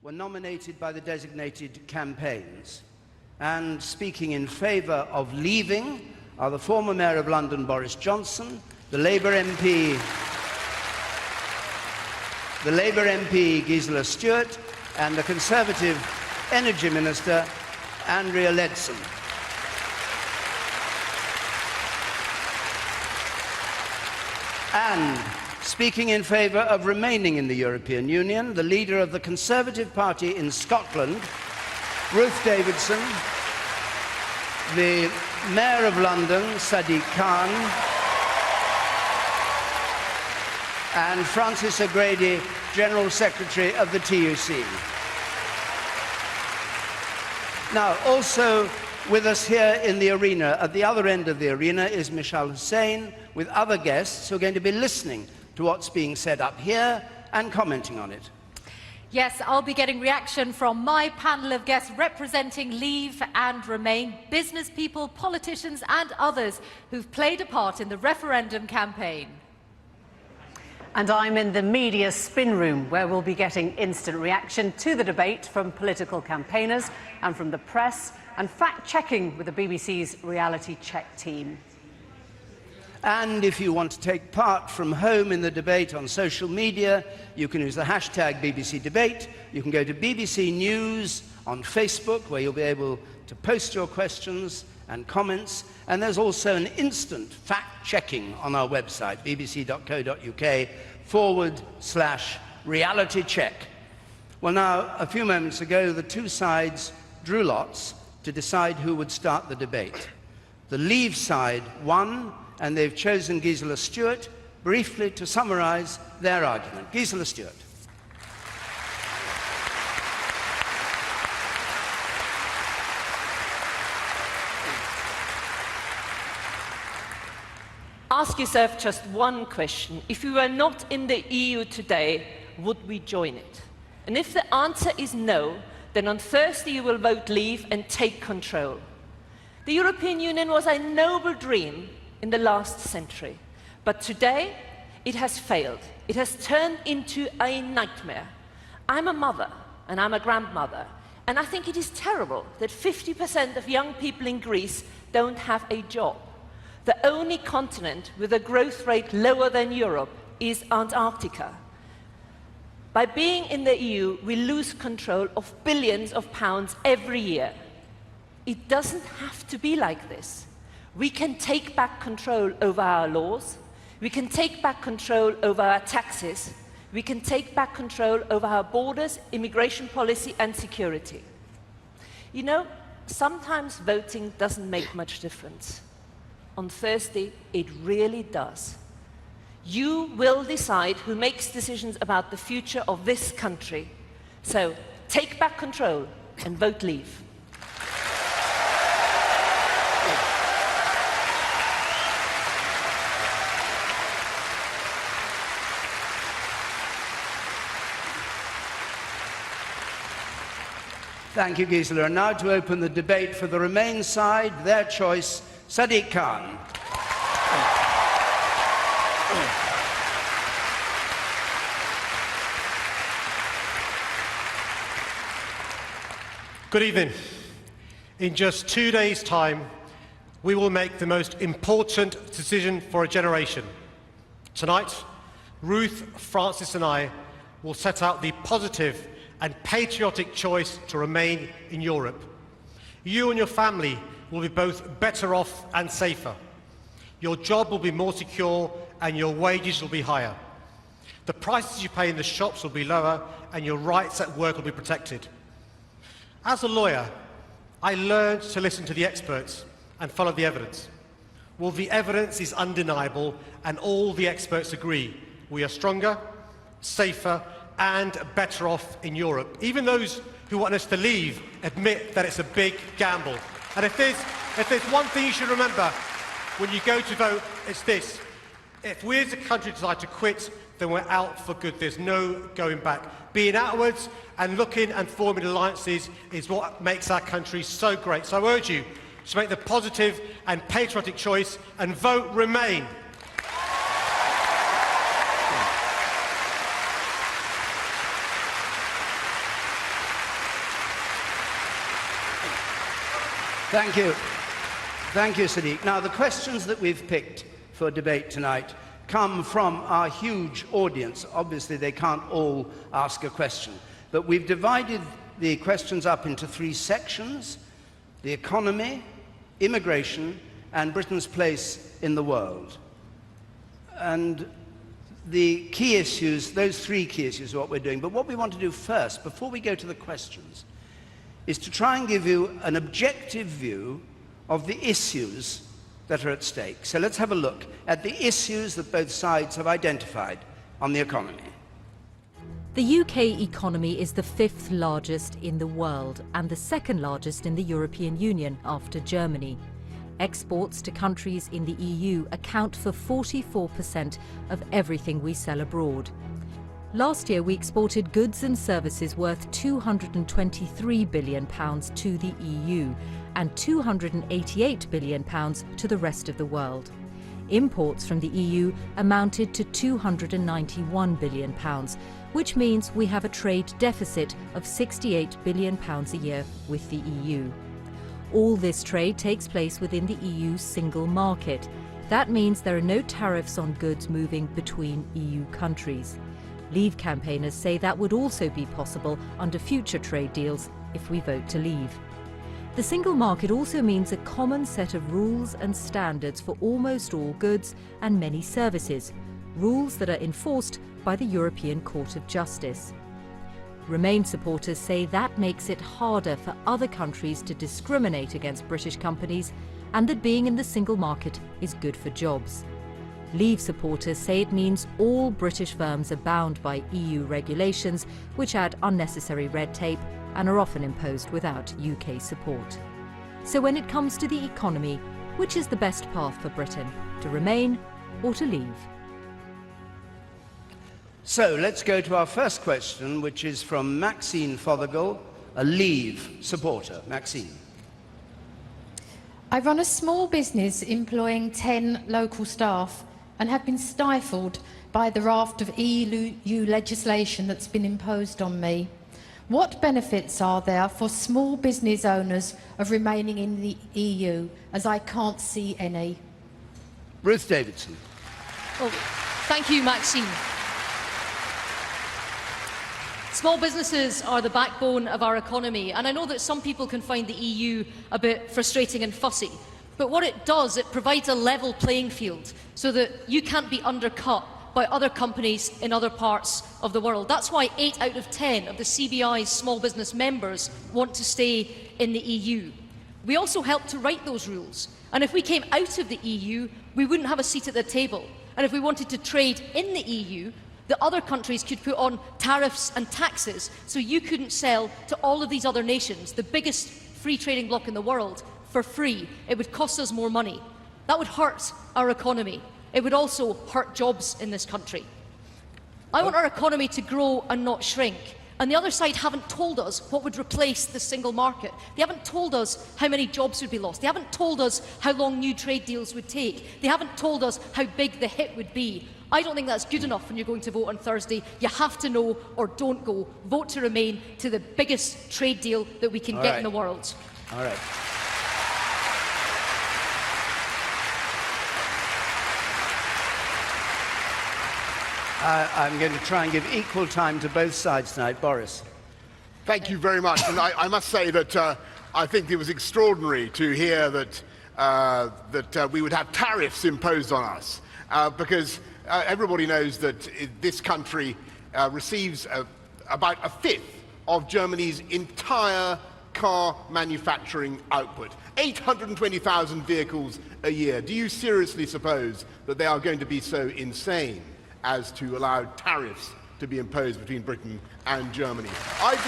were nominated by the designated campaigns. And speaking in favour of leaving are the former Mayor of London, Boris Johnson, the Labour MP Gisela Stewart, and the Conservative Energy Minister, Andrea Leadsom. And speaking in favour of remaining in the European Union, the leader of the Conservative Party in Scotland, Ruth Davidson, the Mayor of London, Sadiq Khan, and Francis O'Grady, General Secretary of the TUC. Now, also with us here in the arena, at the other end of the arena, is Michal Hussain, with other guests who are going to be listening to what's being said up here and commenting on it. Yes, I'll be getting reaction from my panel of guests representing Leave and Remain, business people, politicians and others who've played a part in the referendum campaign. And I'm in the media spin room, where we'll be getting instant reaction to the debate from political campaigners and from the press, and fact-checking with the BBC's Reality Check team. And if you want to take part from home in the debate on social media, you can use the hashtag BBC Debate. You can go to BBC News on Facebook, where you'll be able to post your questions and comments. And there's also an instant fact-checking on our website, bbc.co.uk/reality check. Well, now, a few moments ago, the two sides drew lots to decide who would start the debate. The Leave side won, and they've chosen Gisela Stewart briefly to summarise their argument. Gisela Stewart. Ask yourself just one question. If we were not in the EU today, would we join it? And if the answer is no, then on Thursday you will vote Leave and take control. The European Union was a noble dream in the last century, but today it has failed. It has turned into a nightmare. I'm a mother and I'm a grandmother, and I think it is terrible that 50% of young people in Greece don't have a job. The only continent with a growth rate lower than Europe is Antarctica. By being in the EU, we lose control of billions of pounds every year. It doesn't have to be like this. We can take back control over our laws, we can take back control over our taxes, we can take back control over our borders, immigration policy and security. You know, sometimes voting doesn't make much difference. On Thursday, it really does. You will decide who makes decisions about the future of this country. So, take back control and vote Leave. Thank you, Gisela. And now to open the debate for the Remain side, their choice, Sadiq Khan. Good evening. In just 2 days' time, we will make the most important decision for a generation. Tonight, Ruth, Francis and I will set out the positive and patriotic choice to remain in Europe. You and your family will be both better off and safer. Your job will be more secure and your wages will be higher. The prices you pay in the shops will be lower and your rights at work will be protected. As a lawyer, I learned to listen to the experts and follow the evidence. Well, the evidence is undeniable and all the experts agree. We are stronger, safer and better off in Europe. Even those who want us to leave admit that it's a big gamble. And if there's one thing you should remember when you go to vote, it's this. If we as a country decide to quit, then we're out for good. There's no going back. Being outwards and looking and forming alliances is what makes our country so great. So I urge you to make the positive and patriotic choice and vote Remain. Thank you. Thank you, Sadiq. Now, the questions that we've picked for debate tonight come from our huge audience. Obviously, they can't all ask a question, but we've divided the questions up into 3 sections: the economy, immigration, and Britain's place in the world. And the key issues, those 3 key issues are what we're doing. But what we want to do first, before we go to the questions, is to try and give you an objective view of the issues that are at stake. So let's have a look at the issues that both sides have identified on the economy. The UK economy is the 5th largest in the world and the 2nd largest in the European Union after Germany. Exports to countries in the EU account for 44% of everything we sell abroad. Last year we exported goods and services worth £223 billion to the EU and £288 billion to the rest of the world. Imports from the EU amounted to £291 billion, which means we have a trade deficit of £68 billion a year with the EU. All this trade takes place within the EU's single market. That means there are no tariffs on goods moving between EU countries. Leave campaigners say that would also be possible under future trade deals if we vote to leave. The single market also means a common set of rules and standards for almost all goods and many services, rules that are enforced by the European Court of Justice. Remain supporters say that makes it harder for other countries to discriminate against British companies and that being in the single market is good for jobs. Leave supporters say it means all British firms are bound by EU regulations, which add unnecessary red tape and are often imposed without UK support. So when it comes to the economy, which is the best path for Britain, to remain or to leave? So let's go to our first question, which is from Maxine Fothergill, a Leave supporter. Maxine. I run a small business employing 10 local staff and have been stifled by the raft of EU legislation that's been imposed on me. What benefits are there for small business owners of remaining in the EU, as I can't see any? Ruth Davidson. Well, thank you, Maxine. Small businesses are the backbone of our economy, and I know that some people can find the EU a bit frustrating and fussy, but what it does, it provides a level playing field so that you can't be undercut by other companies in other parts of the world. That's why 8 out of 10 of the CBI's small business members want to stay in the EU. We also help to write those rules, and if we came out of the EU, we wouldn't have a seat at the table. And if we wanted to trade in the EU, the other countries could put on tariffs and taxes, so you couldn't sell to all of these other nations, the biggest free trading bloc in the world, for free. It would cost us more money. That would hurt our economy. It would also hurt jobs in this country. I want our economy to grow and not shrink. And the other side haven't told us what would replace the single market. They haven't told us how many jobs would be lost. They haven't told us how long new trade deals would take. They haven't told us how big the hit would be. I don't think that's good enough when you're going to vote on Thursday. You have to know or don't go. Vote to remain to the biggest trade deal that we can get in the world. All right. I'm going to try and give equal time to both sides tonight. Boris. Thank you very much. And I must say that I think it was extraordinary to hear that we would have tariffs imposed on us, because everybody knows that this country receives about a fifth of Germany's entire car manufacturing output. 820,000 vehicles a year. Do you seriously suppose that they are going to be so insane as to allow tariffs to be imposed between Britain and Germany? I've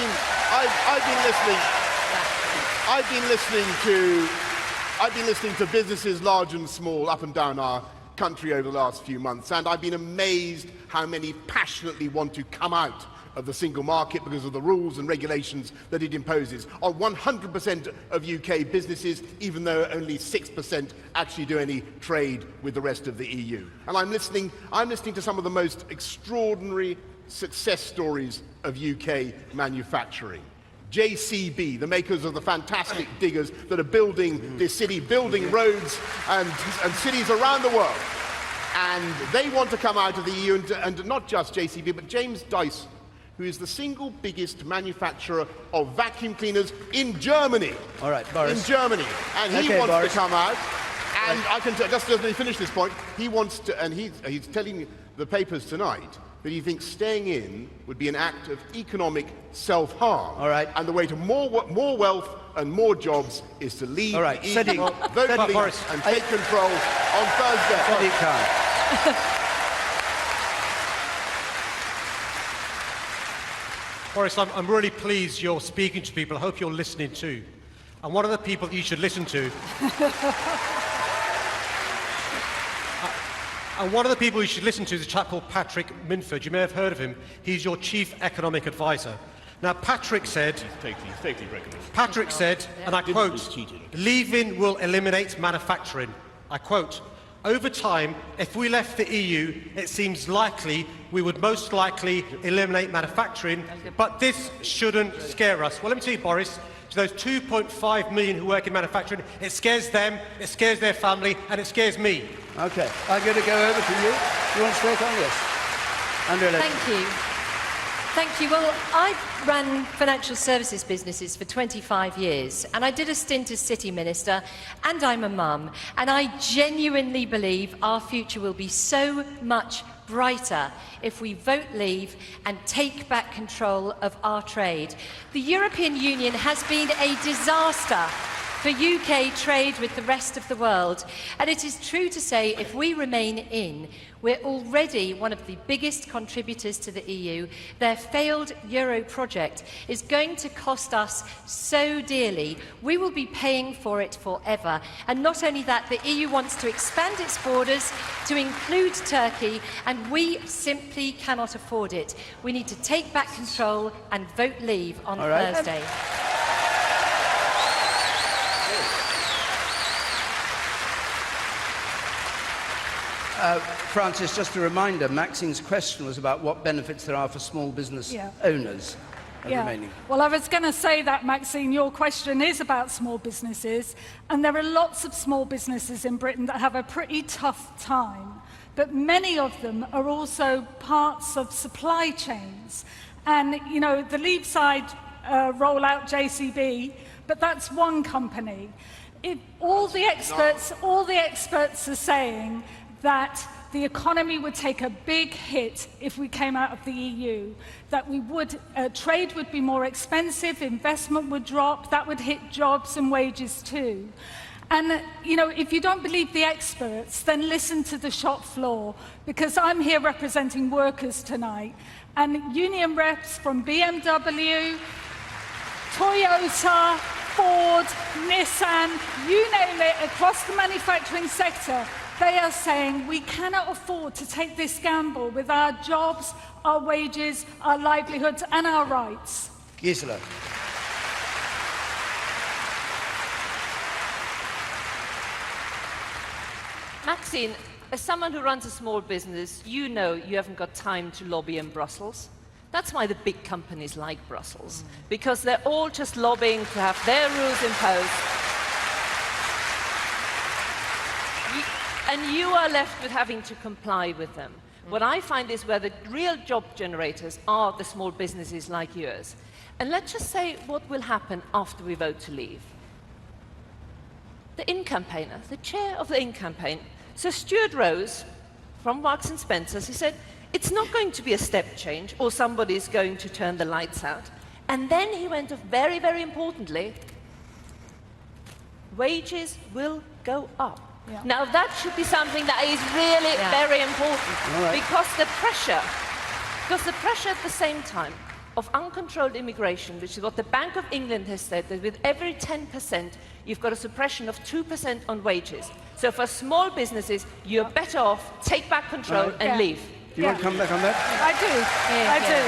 been listening to businesses large and small up and down our country over the last few months, and I've been amazed how many passionately want to come out of the single market because of the rules and regulations that it imposes on 100% of UK businesses, even though only 6% actually do any trade with the rest of the EU. And I'm listening to some of the most extraordinary success stories of UK manufacturing. JCB, the makers of the fantastic diggers that are building this city, building roads and cities around the world. And they want to come out of the EU, and not just JCB, but James Dyson, who is the single biggest manufacturer of vacuum cleaners in Germany. All right, Boris. In Germany. And he wants Boris. to come out. And I can just let me finish this point. He wants to, and he's telling the papers tonight that he thinks staying in would be an act of economic self-harm. All right. And the way to more wealth and more jobs is to leave All right. the EU, Sadiq. vote Sadiq. leave Boris. and take control on Thursday. Sadiq Khan. Boris, I'm really pleased you're speaking to people. I hope you're listening too. And one of the people that you should listen to... And one of the people you should listen to is a chap called Patrick Minford. You may have heard of him. He's your chief economic advisor. Now, Patrick said, and I quote, "Leaving will eliminate manufacturing." I quote, "Over time, if we left the EU, it seems likely we would most likely eliminate manufacturing, but this shouldn't scare us." Well, let me tell you, Boris, to those 2.5 million who work in manufacturing, it scares them, it scares their family, and it scares me. Okay, I'm going to go over to you. You want straight on this? Andrea. Thank you. Thank you. Well, I've run financial services businesses for 25 years, and I did a stint as city minister, and I'm a mum, and I genuinely believe our future will be so much brighter if we vote leave and take back control of our trade. The European Union has been a disaster for UK trade with the rest of the world. And it is true to say, if we remain in, we're already one of the biggest contributors to the EU. Their failed Euro project is going to cost us so dearly. We will be paying for it forever. And not only that, the EU wants to expand its borders to include Turkey, and we simply cannot afford it. We need to take back control and vote leave on Thursday. Francis, just a reminder, Maxine's question was about what benefits there are for small business owners remaining. Well, I was going to say that, Maxine, your question is about small businesses, and there are lots of small businesses in Britain that have a pretty tough time, but many of them are also parts of supply chains. And, you know, the Leave side roll out JCB, but that's one company. All the experts are saying that the economy would take a big hit if we came out of the EU, that trade would be more expensive, investment would drop, that would hit jobs and wages too. And, you know, if you don't believe the experts, then listen to the shop floor, because I'm here representing workers tonight, and union reps from BMW, Toyota, Ford, Nissan, you name it, across the manufacturing sector, they are saying we cannot afford to take this gamble with our jobs, our wages, our livelihoods and our rights. Gisela. Maxine, as someone who runs a small business, you know you haven't got time to lobby in Brussels. That's why the big companies like Brussels, because they're all just lobbying to have their rules imposed. And you are left with having to comply with them. What I find is where the real job generators are the small businesses like yours. And let's just say what will happen after we vote to leave. The in-campaigner, the chair of the in-campaign, Sir Stuart Rose from Marks and Spencer's, he said, it's not going to be a step change or somebody's going to turn the lights out. And then he went off very, very importantly, wages will go up. Yeah. Now that should be something that is really very important, because the pressure at the same time of uncontrolled immigration, which is what the Bank of England has said, that with every 10% you've got a suppression of 2% on wages. So for small businesses, you're better off, take back control and leave. Do you want to come back on that? I do. I do.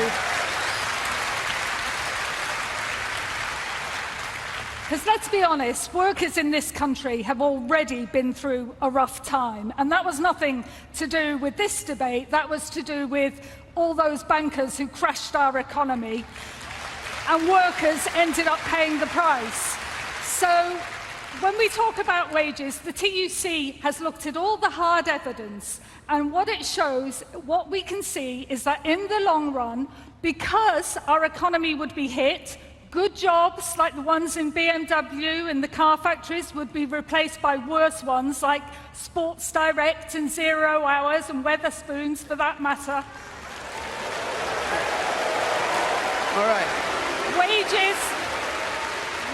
Because let's be honest, workers in this country have already been through a rough time. And that was nothing to do with this debate. That was to do with all those bankers who crashed our economy. and workers ended up paying the price. So when we talk about wages, the TUC has looked at all the hard evidence, and what it shows, what we can see is that in the long run, because our economy would be hit, good jobs like the ones in BMW and the car factories would be replaced by worse ones like Sports Direct and 0 Hours and Wetherspoons for that matter. All right.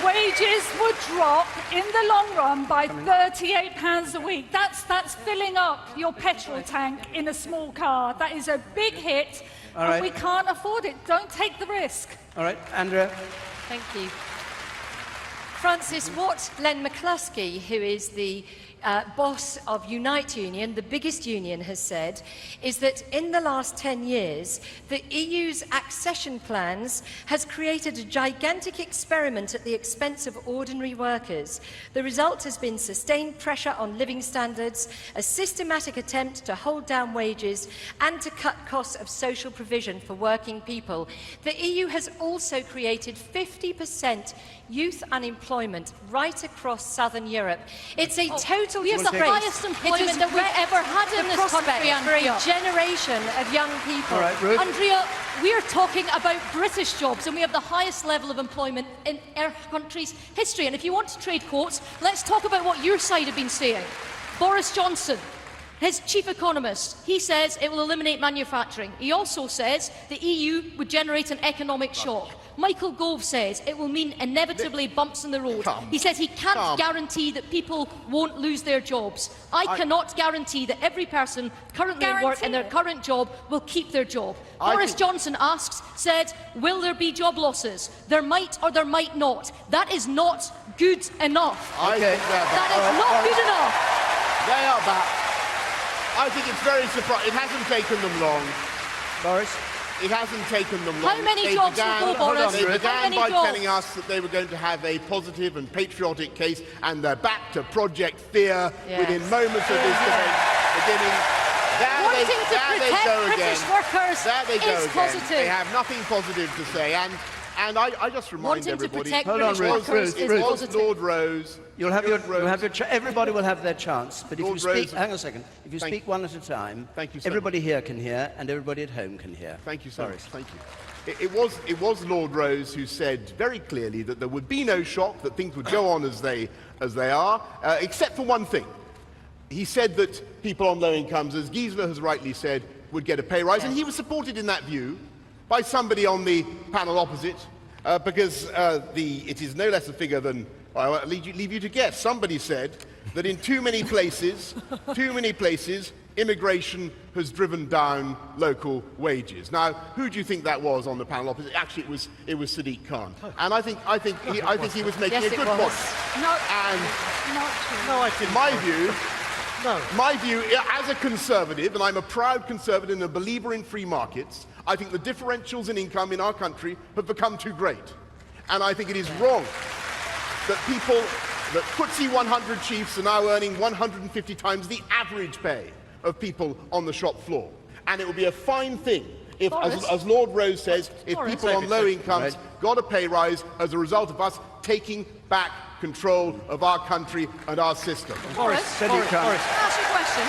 Wages would drop in the long run by £38 a week. That's filling up your petrol tank in a small car. That is a big hit, and we can't afford it. Don't take the risk. All right, Andrea. Thank you. Francis, what Len McCluskey, who is the boss of Unite Union, the biggest union, has said is that in the last 10 years, the EU's accession plans has created a gigantic experiment at the expense of ordinary workers. The result has been sustained pressure on living standards, a systematic attempt to hold down wages and to cut costs of social provision for working people. The EU has also created 50% youth unemployment right across southern Europe. It's a total we have the highest employment that we've ever had in this country, for a generation of young people. All right, Ruth. Andrea, we're talking about British jobs, and we have the highest level of employment in our country's history. And if you want to trade quotes, let's talk about what your side have been saying. Boris Johnson, his chief economist, he says it will eliminate manufacturing. He also says the EU would generate an economic shock. Michael Gove says it will mean inevitably bumps in the road. He says he can't guarantee that people won't lose their jobs. I cannot guarantee that every person currently at work in their current job will keep their job. Boris Johnson said, will there be job losses? There might or there might not. That is not good enough. That is not good enough. They are back. I think it's very surprising. It hasn't taken them long. Boris? It hasn't taken them long. How many jobs will go, Boris? They began by telling us that they were going to have a positive and patriotic case, and they're back to Project Fear within moments of this debate beginning. There they go again. There they go again. Positive. They have nothing positive to say. And I just remind everybody, Hold on, Ruth. it was Lord Rose. You'll have your everybody will have their chance, but if you speak, hang on a second, if you speak one at a time, everybody here can hear and everybody at home can hear. Thank you so much. Thank you. It was Lord Rose who said very clearly that there would be no shock, that things would go on as they are, except for one thing. He said that people on low incomes, as Gisela has rightly said, would get a pay rise, and he was supported in that view by somebody on the panel opposite, because it is no less a figure than, I'll leave you to guess. Somebody said that in too many places, immigration has driven down local wages. Now, who do you think that was on the panel opposite? Actually, it was Sadiq Khan, and I think he was making a good point. Not true. No, I think My view, as a conservative, and I'm a proud conservative and a believer in free markets, I think the differentials in income in our country have become too great. And I think it is wrong that FTSE 100 chiefs are now earning 150 times the average pay of people on the shop floor. And it would be a fine thing if, as Lord Rose says, if people on low incomes got a pay rise as a result of us taking back control of our country and our system. Boris, can I ask you a question?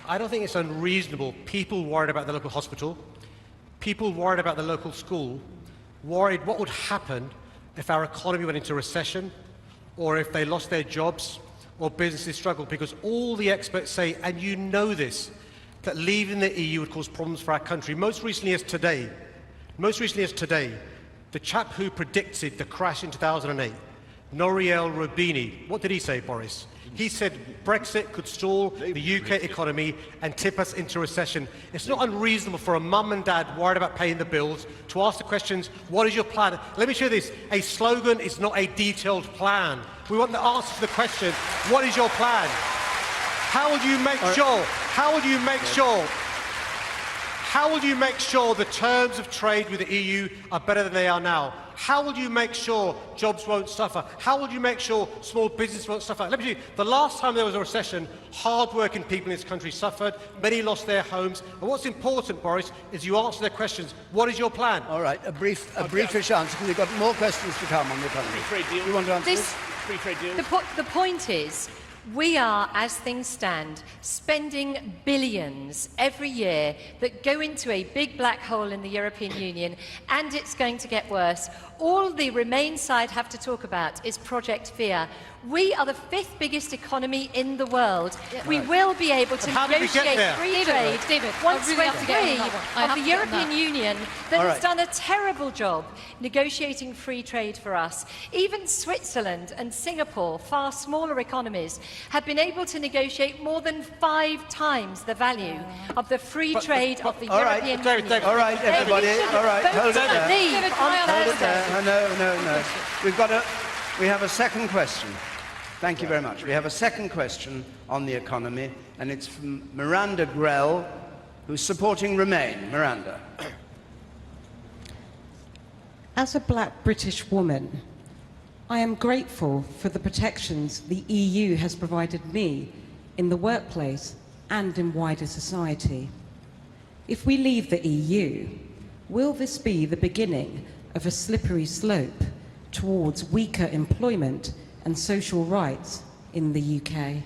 I don't think it's unreasonable. People worried about the local hospital, people worried about the local school, worried what would happen if our economy went into recession, or if they lost their jobs, or businesses struggled, because all the experts say, and you know this, that leaving the EU would cause problems for our country. Most recently as today, the chap who predicted the crash in 2008, Nouriel Roubini, what did he say, Boris? He said Brexit could stall the UK economy and tip us into recession. It's not unreasonable for a mum and dad worried about paying the bills to ask the questions, what is your plan? Let me show you this. A slogan is not a detailed plan. We want the answer to the question, what is your plan? How will you make sure How will you make sure the terms of trade with the EU are better than they are now? How will you make sure jobs won't suffer? How will you make sure small business won't suffer? Let me tell you, the last time there was a recession, hard-working people in this country suffered, many lost their homes, and what's important, Boris, is you answer their questions. What is your plan? All right, a briefish answer, because we've got more questions to come on the economy. Free trade deal. You want to answer this? Free trade deal. The point is, we are, as things stand, spending billions every year that go into a big black hole in the European Union, and it's going to get worse. All the Remain side have to talk about is Project Fear. We are the 5th biggest economy in the world. We will be able to negotiate free trade once we're free of the European Union that has done a terrible job negotiating free trade for us. Even Switzerland and Singapore, far smaller economies, have been able to negotiate more than 5 times the value of the free trade of the European Union. All right, everybody. All right, hold it there. Hold it there. No. We have a second question. Thank you very much. We have a second question on the economy, and it's from Miranda Grell, who's supporting Remain. Miranda. As a black British woman, I am grateful for the protections the EU has provided me in the workplace and in wider society. If we leave the EU, will this be the beginning of a slippery slope towards weaker employment and social rights in the UK?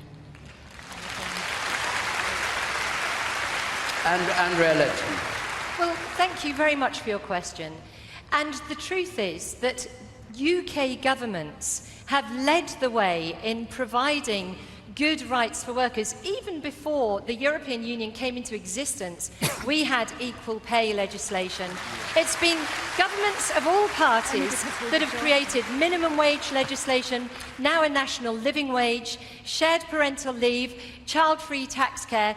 And Andrea Letton. Well, thank you very much for your question. And the truth is that UK governments have led the way in providing good rights for workers. Even before the European Union came into existence, we had equal pay legislation. It's been governments of all parties that have created minimum wage legislation, now a national living wage, shared parental leave, child-free tax-free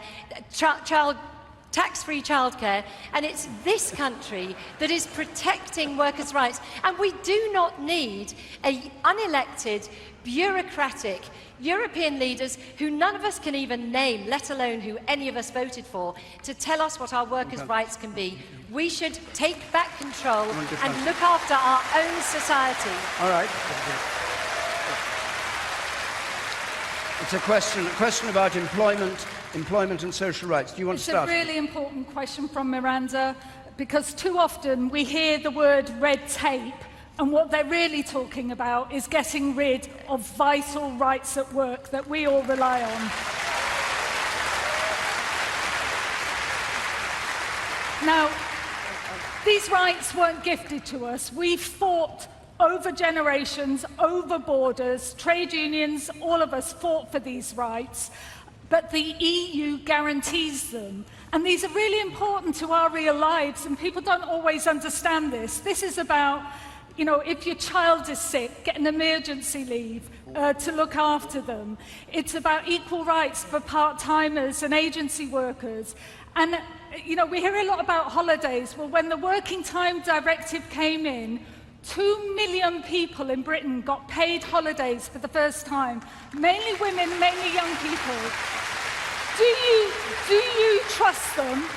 childcare, and it's this country that is protecting workers' rights. And we do not need unelected, bureaucratic European leaders who none of us can even name, let alone who any of us voted for, to tell us what our workers' rights can be. We should take back control and look after our own society. All right. It's a question about employment and social rights. Do you want to start? It's a really important question from Miranda, because too often we hear the word red tape, and what they're really talking about is getting rid of vital rights at work that we all rely on. Now, these rights weren't gifted to us. We fought over generations, over borders, trade unions, all of us fought for these rights. But the EU guarantees them. And these are really important to our real lives, and people don't always understand this. This is about, you know, if your child is sick, get an emergency leave to look after them. It's about equal rights for part-timers and agency workers. And, you know, we hear a lot about holidays. Well, when the Working Time Directive came in, 2 million people in Britain got paid holidays for the first time. Mainly women, mainly young people. Do you trust them?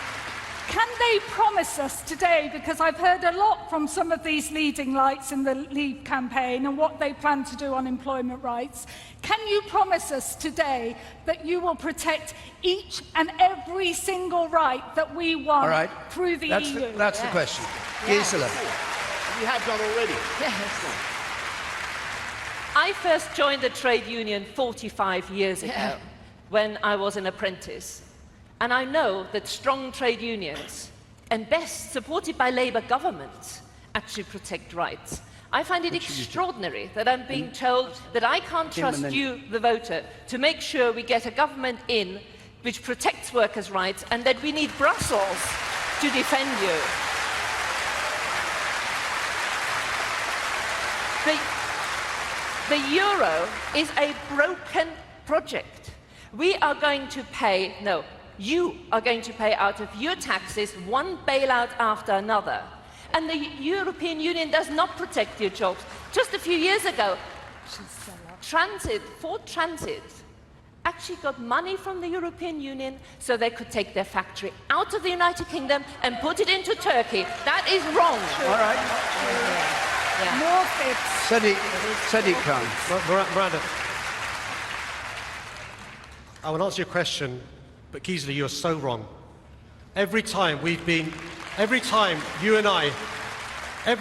Can they promise us today, because I've heard a lot from some of these leading lights in the Leave campaign and what they plan to do on employment rights, can you promise us today that you will protect each and every single right that we want through the EU? That's the question. Gisela. You have done already. Yes. I first joined the trade union 45 years ago when I was an apprentice. And I know that strong trade unions, and best supported by Labour governments, actually protect rights. I find it extraordinary that I'm being told that I can't trust you, the voter, to make sure we get a government in which protects workers' rights, and that we need Brussels to defend you. The euro is a broken project. We are going to pay, no, you are going to pay out of your taxes one bailout after another. And the European Union does not protect your jobs. Just a few years ago, Ford Transit actually got money from the European Union so they could take their factory out of the United Kingdom and put it into Turkey. That is wrong. All right. More fibs. Sadiq Khan. Miranda, I will answer your question, but Gisela, you are so wrong. Every time you and I have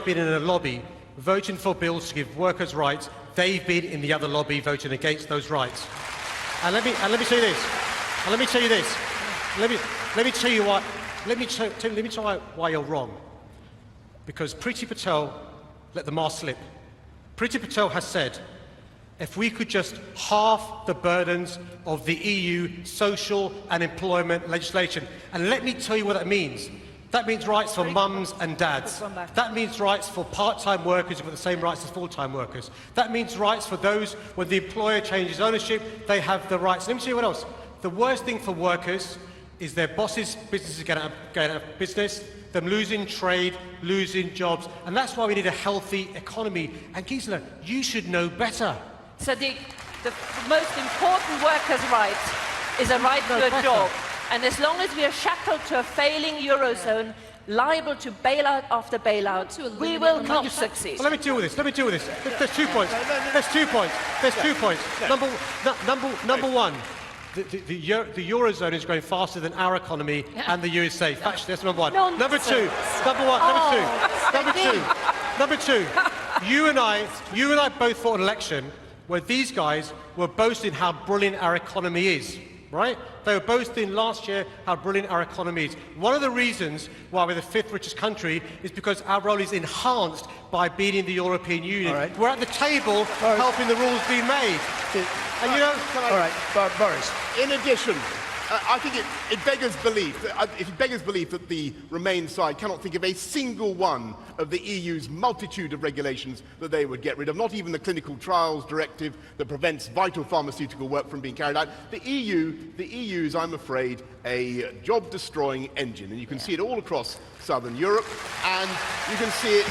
been in a lobby voting for bills to give workers rights, they've been in the other lobby voting against those rights. And let me tell you this. And let me tell you this. Let me tell you why. Let me tell you why you're wrong. Because Priti Patel let the mask slip. Priti Patel has said, if we could just halve the burdens of the EU social and employment legislation. And let me tell you what that means. That means rights for mums and dads. That means rights for part-time workers who've got the same rights as full-time workers. That means rights for those when the employer changes ownership, they have the rights. Let me tell you what else. The worst thing for workers is their bosses' businesses going out of business, them losing trade, losing jobs. And that's why we need a healthy economy. And Gisela, you should know better. Sadiq, the most important workers' right is a right to a job. And as long as we are shackled to a failing Eurozone, liable to bailout after bailout, we will not succeed. Well, let me deal with this. There's 2 points. There's 2 points. Number one, the Eurozone is growing faster than our economy and the USA. Actually, that's number one. Number two, you and I both fought an election where these guys were boasting how brilliant our economy is. Right? They were boasting last year how brilliant our economy is. One of the reasons why we're the 5th richest country is because our role is enhanced by being in the European Union. Right. We're at the table helping the rules be made. And you know... All right, Boris. In addition, I think it beggars belief. It beggars belief that the Remain side cannot think of a single one of the EU's multitude of regulations that they would get rid of. Not even the clinical trials directive that prevents vital pharmaceutical work from being carried out. The EU is, I'm afraid, a job-destroying engine, and you can see it all across southern Europe, and you can see it,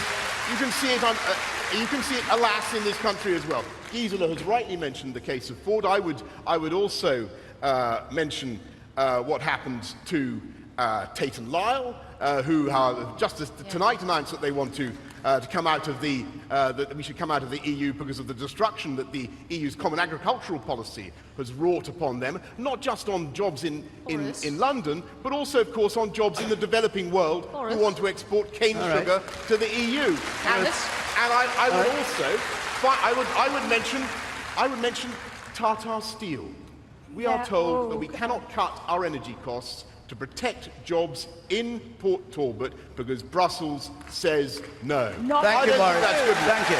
alas, in this country as well. Gisela has rightly mentioned the case of Ford. I would also mention what happened to Tate and Lyle, who just tonight announced that they want to come out of the that we should come out of the EU because of the destruction that the EU's common agricultural policy has wrought upon them, not just on jobs in London, but also, of course, on jobs in the developing world who want to export cane sugar to the EU. And I would also, I would mention Tata Steel. We are told that we cannot cut our energy costs to protect jobs in Port Talbot because Brussels says no. Thank you, Boris. That's good. Thank you.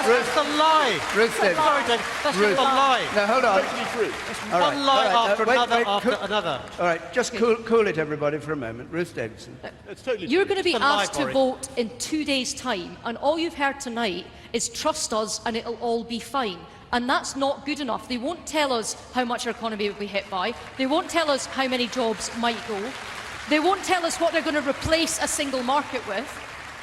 That's a lie. Ruth Davidson. Sorry, Dave. That's just a lie. No, hold on. One lie after another. All right, just cool it, everybody, for a moment. Ruth Davidson. You're going to be asked to Boris. vote in 2 days' time, and all you've heard tonight is trust us and it'll all be fine. And that's not good enough. They won't tell us how much our economy will be hit by. They won't tell us how many jobs might go. They won't tell us what they're going to replace a single market with.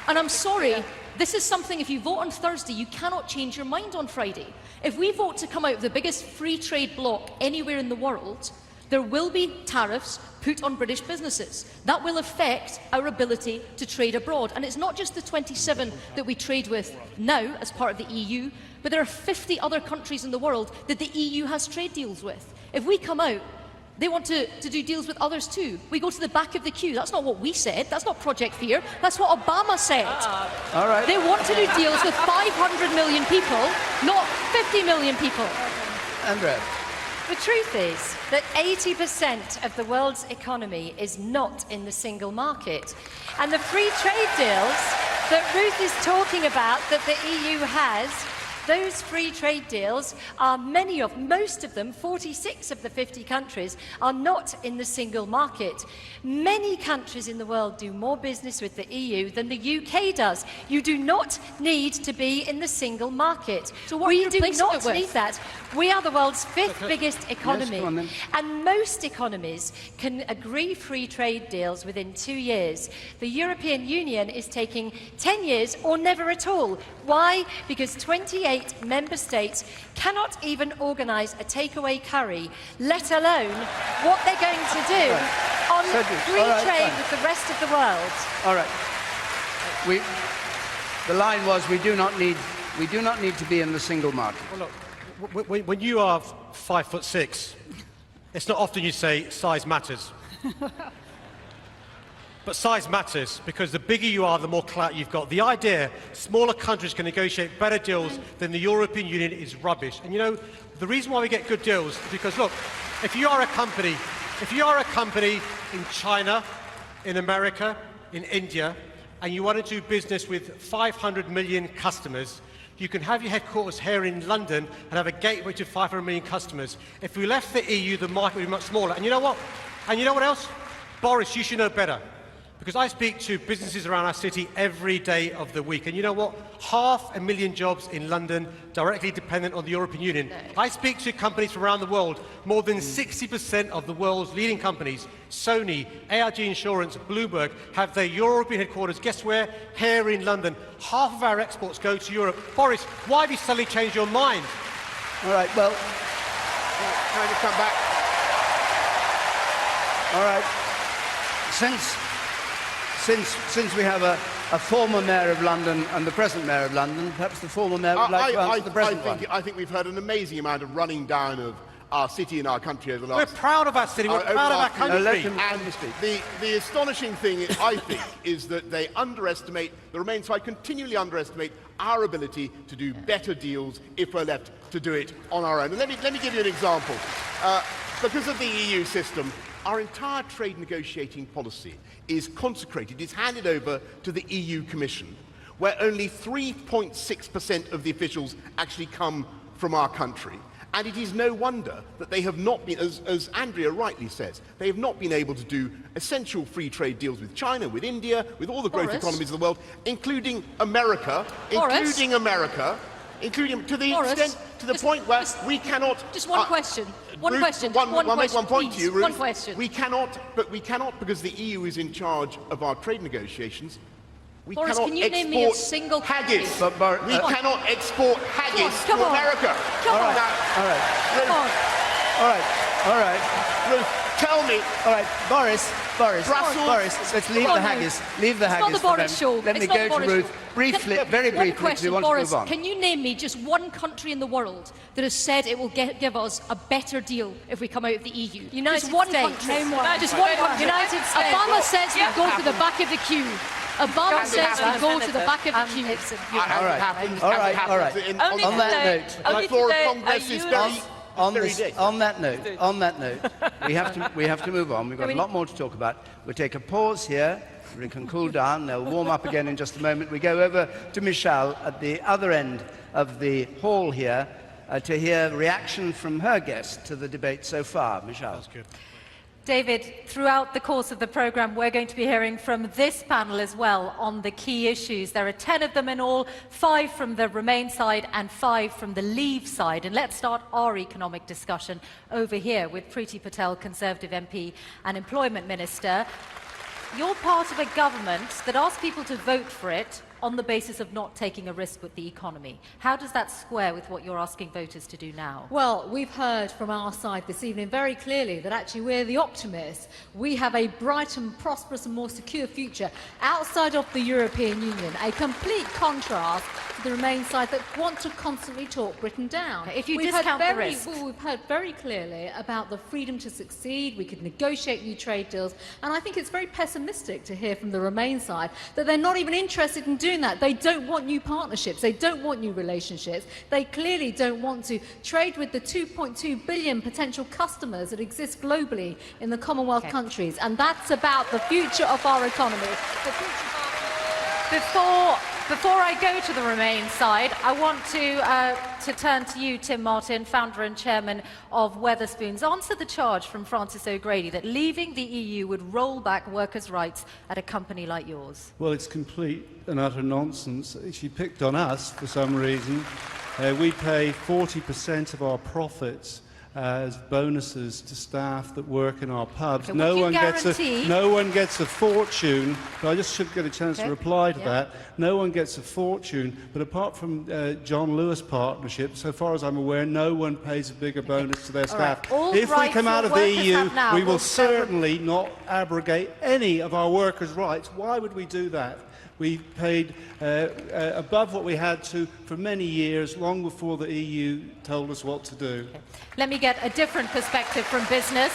And I'm sorry, this is something, if you vote on Thursday, you cannot change your mind on Friday. If we vote to come out of the biggest free trade bloc anywhere in the world, there will be tariffs put on British businesses. That will affect our ability to trade abroad. And it's not just the 27 that we trade with now as part of the EU, but there are 50 other countries in the world that the EU has trade deals with. If we come out, they want to do deals with others too. We go to the back of the queue. That's not what we said. That's not Project Fear. That's what Obama said. All right. They want to do deals with 500 million people, not 50 million people. Andrea. The truth is that 80% of the world's economy is not in the single market. And the free trade deals that Ruth is talking about that the EU has, those free trade deals are most of them, 46 of the 50 countries, are not in the single market. Many countries in the world do more business with the EU than the UK does. You do not need to be in the single market. So what we are do you not replacing it with? need that. We are the world's 5th biggest economy. Yes, go on then. And most economies can agree free trade deals within 2 years. The European Union is taking 10 years or never at all. Why? Because 28 28 member states cannot even organise a takeaway curry, let alone what they're going to do on free trade with the rest of the world. All right. The line was, we do not need to be in the single market. Well, look, when you are 5'6", it's not often you say size matters. But size matters, because the bigger you are, the more clout you've got. The idea smaller countries can negotiate better deals than the European Union is rubbish. And you know, the reason why we get good deals is because, look, if you are a company in China, in America, in India, and you want to do business with 500 million customers, you can have your headquarters here in London and have a gateway to 500 million customers. If we left the EU, the market would be much smaller. And you know what? And you know what else? Boris, you should know better. Because I speak to businesses around our city every day of the week. And you know what? 500,000 jobs in London directly dependent on the European Union. No. I speak to companies from around the world. More than 60% of the world's leading companies, Sony, AIG Insurance, Bloomberg, have their European headquarters, guess where? Here in London. Half of our exports go to Europe. Boris, why have you suddenly changed your mind? All right, well... Can I just come back? All right. Since we have a former mayor of London and the present mayor of London, perhaps the former mayor would like to answer the present one. I think we've heard an amazing amount of running down of our city and our country over the last... We're proud of our city, we're proud of our country. And the astonishing thing, I think, is that they underestimate, the Remain side continually underestimate our ability to do better deals if we're left to do it on our own. And let me give you an example. Because of the EU system, our entire trade negotiating policy is consecrated, is handed over to the EU Commission, where only 3.6% of the officials actually come from our country. And it is no wonder that they have not been, as Andrea rightly says, they have not been able to do essential free trade deals with China, with India, with all the growth economies of the world, including America, including to the extent, to the point where we cannot... Just one question. I'll make one point to you, Ruth. One question. We cannot, because the EU is in charge of our trade negotiations, we Boris, cannot can you name me a single haggis. We cannot export haggis to America. Come on. All right. Ruth, tell me. All right, Boris, let's leave the haggis. Leave the haggis. It's not the Boris show. Let me go to Ruth briefly, very briefly, because we want to move on. Can you name me just one country in the world that has said it will give us a better deal if we come out of the EU? United just one States. country. Name one. Just one country. United States. Obama says we go to the back of the queue. Obama says we go to the back of the queue. All right. On that note, the floor of Congress is very... On that note, we have to move on. We've got a lot more to talk about. We'll take a pause here. We can cool down. They'll warm up again in just a moment. We go over to Michelle at the other end of the hall here to hear reaction from her guest to the debate so far. Michelle. That's good. David, throughout the course of the programme, we're going to be hearing from this panel as well on the key issues. There are 10 of them in all, 5 from the Remain side and 5 from the Leave side. And let's start our economic discussion over here with Priti Patel, Conservative MP and Employment Minister. You're part of a government that asks people to vote for it on the basis of not taking a risk with the economy. How does that square with what you're asking voters to do now? Well, we've heard from our side this evening very clearly that actually we're the optimists. We have a bright and prosperous and more secure future outside of the European Union, a complete contrast to the Remain side that want to constantly talk Britain down. If you discount the risk. Well, we've heard very clearly about the freedom to succeed. We could negotiate new trade deals, and I think it's very pessimistic to hear from the Remain side that they're not even interested in doing that. They don't want new partnerships. They don't want new relationships. They clearly don't want to trade with the 2.2 billion potential customers that exist globally in the Commonwealth countries. And that's about the future of our economy. Before I go to the Remain side, I want to turn to you, Tim Martin, founder and chairman of Wetherspoons. Answer the charge from Francis O'Grady that leaving the EU would roll back workers' rights at a company like yours. Well, it's complete and utter nonsense. She picked on us for some reason. We pay 40% of our profits as bonuses to staff that work in our pubs. Okay, no would you one guarantee- no one gets a fortune. But I just should get a chance to reply to that. No one gets a fortune, but apart from John Lewis partnership, so far as I'm aware, no one pays a bigger bonus to their staff. All If we rights come your out of the workers EU, have now we will will certainly not abrogate any of our workers' rights. Why would we do that? We paid above what we had to for many years, long before the EU told us what to do. Okay. Let me get a different perspective from business.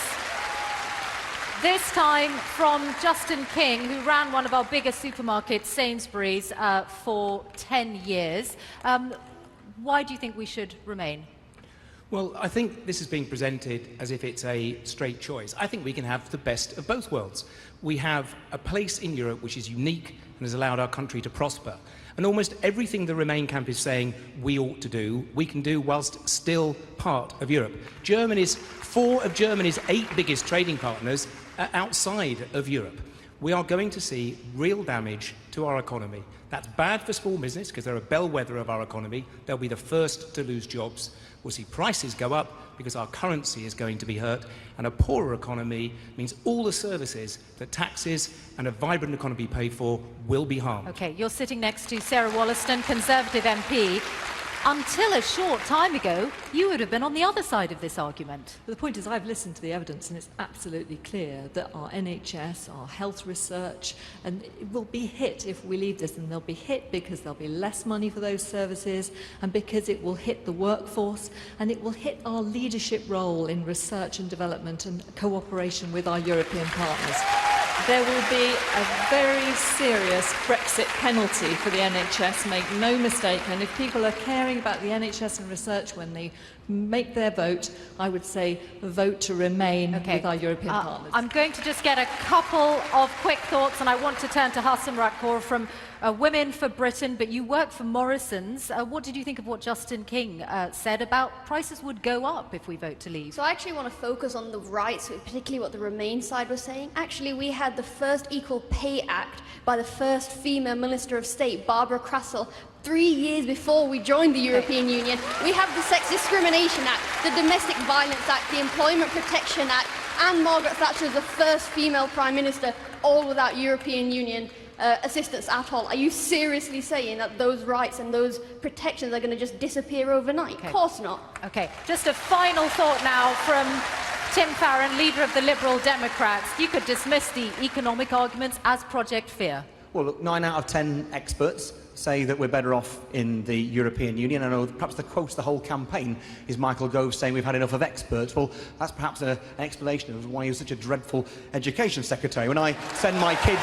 This time from Justin King, who ran one of our biggest supermarkets, Sainsbury's, for 10 years. Why do you think we should remain? Well, I think this is being presented as if it's a straight choice. I think we can have the best of both worlds. We have a place in Europe which is unique and has allowed our country to prosper. And almost everything the Remain camp is saying we ought to do, we can do whilst still part of Europe. 4 of Germany's 8 biggest trading partners are outside of Europe. We are going to see real damage to our economy. That's bad for small business because they're a bellwether of our economy. They'll be the first to lose jobs. We'll see prices go up because our currency is going to be hurt, and a poorer economy means all the services that taxes and a vibrant economy pay for will be harmed. Okay, you're sitting next to Sarah Wollaston, Conservative MP. Until a short time ago, you would have been on the other side of this argument. But the point is, I've listened to the evidence, and it's absolutely clear that our NHS, our health research, and it will be hit if we leave this, and they'll be hit because there'll be less money for those services, and because it will hit the workforce, and it will hit our leadership role in research and development and cooperation with our European partners. There will be a very serious Brexit penalty for the NHS, make no mistake, and if people are caring about the NHS and research when they make their vote, I would say vote to remain with our European partners. I'm going to just get a couple of quick thoughts, and I want to turn to Hassan Rakor from Women for Britain, but you work for Morrison's. What did you think of what Justin King said about prices would go up if we vote to leave? So I actually want to focus on the rights, particularly what the Remain side was saying. Actually, we had the first Equal Pay Act by the first female Minister of State, Barbara Krassel, 3 years before we joined the European Union. We have the Sex Discrimination Act, the Domestic Violence Act, the Employment Protection Act, and Margaret Thatcher as the first female Prime Minister, all without European Union assistance at all. Are you seriously saying that those rights and those protections are going to just disappear overnight? Of course not. Okay, just a final thought now from Tim Farron, leader of the Liberal Democrats. You could dismiss the economic arguments as Project Fear. Well, look, 9 out of 10 experts say that we're better off in the European Union. I know perhaps the quote of the whole campaign is Michael Gove saying we've had enough of experts. Well, that's perhaps an explanation of why he was such a dreadful education secretary. When I send my kids...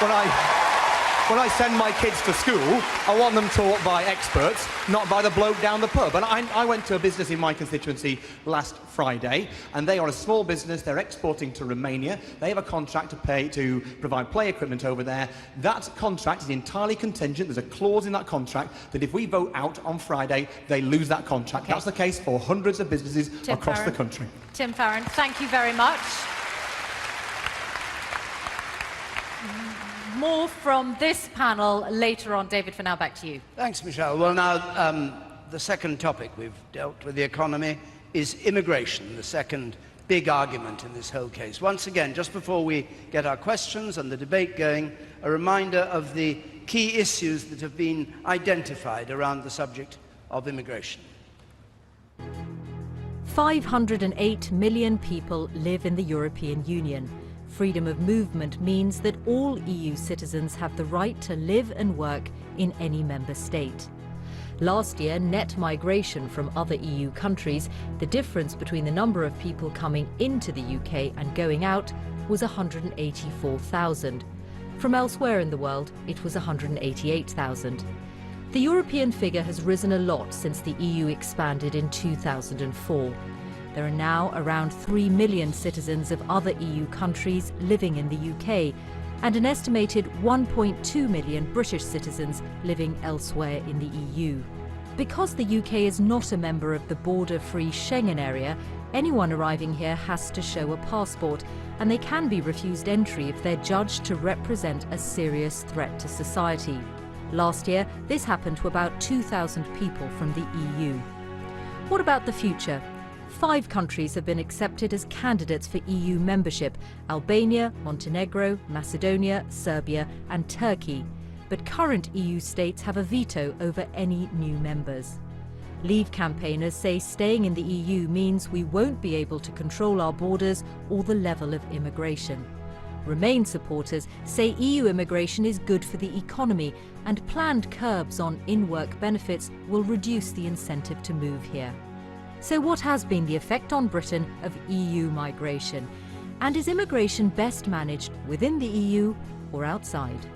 When I send my kids to school, I want them taught by experts, not by the bloke down the pub. And I went to a business in my constituency last Friday, and they are a small business. They're exporting to Romania. They have a contract to provide play equipment over there. That contract is entirely contingent. There's a clause in that contract that if we vote out on Friday, they lose that contract. That's the case for hundreds of businesses across the country. Tim Farron, thank you very much. More from this panel later on. David, for now, back to you. Thanks, Michelle. Well, now, the second topic we've dealt with, the economy, is immigration, the second big argument in this whole case. Once again, just before we get our questions and the debate going, a reminder of the key issues that have been identified around the subject of immigration. 508 million people live in the European Union. Freedom of movement means that all EU citizens have the right to live and work in any member state. Last year, net migration from other EU countries, the difference between the number of people coming into the UK and going out, was 184,000. From elsewhere in the world, it was 188,000. The European figure has risen a lot since the EU expanded in 2004. There are now around 3 million citizens of other EU countries living in the UK, and an estimated 1.2 million British citizens living elsewhere in the EU. Because the UK is not a member of the border-free Schengen area, anyone arriving here has to show a passport, and they can be refused entry if they're judged to represent a serious threat to society. Last year, this happened to about 2,000 people from the EU. What about the future? 5 countries have been accepted as candidates for EU membership: Albania, Montenegro, Macedonia, Serbia and Turkey. But current EU states have a veto over any new members. Leave campaigners say staying in the EU means we won't be able to control our borders or the level of immigration. Remain supporters say EU immigration is good for the economy, and planned curbs on in-work benefits will reduce the incentive to move here. So what has been the effect on Britain of EU migration? And is immigration best managed within the EU or outside?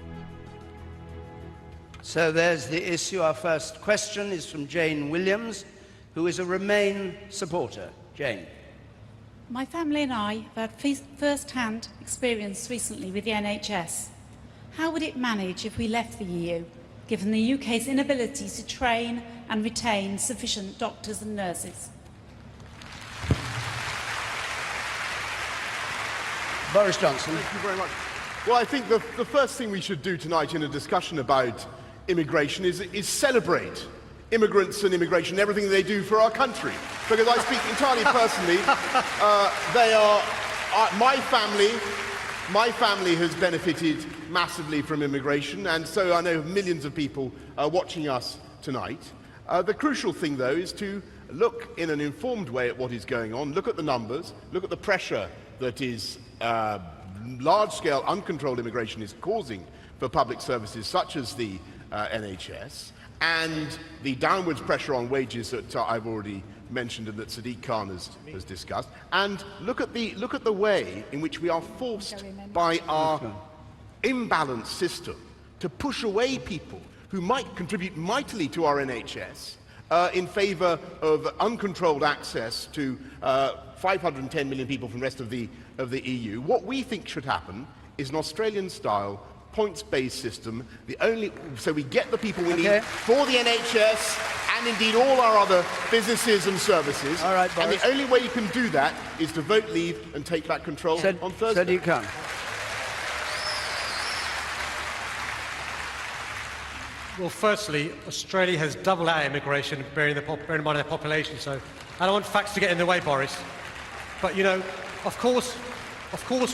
So there's the issue. Our first question is from Jane Williams, who is a Remain supporter. Jane. My family and I have had first-hand experience recently with the NHS. How would it manage if we left the EU, given the UK's inability to train and retain sufficient doctors and nurses? Boris Johnson. Thank you very much. Well, I think the first thing we should do tonight in a discussion about immigration is celebrate immigrants and immigration, everything they do for our country. Because I speak entirely personally, they are my family has benefited massively from immigration, and so I know millions of people watching us tonight. The crucial thing, though, is to look in an informed way at what is going on, look at the numbers, look at the pressure that is large-scale uncontrolled immigration is causing for public services such as the NHS, and the downwards pressure on wages that I've already mentioned and that Sadiq Khan has discussed, and look at the way in which we are forced by our imbalanced system to push away people who might contribute mightily to our NHS in favour of uncontrolled access to 510 million people from the rest of the EU. What we think should happen is an Australian-style points-based system, so we get the people we need for the NHS and indeed all our other businesses and services. All right, and Boris. the only way you can do that is to vote Leave and take back control on Thursday. Sadiq Khan. Well, firstly, Australia has doubled our immigration, bearing in mind their population, so I don't want facts to get in the way, Boris. But, you know, of course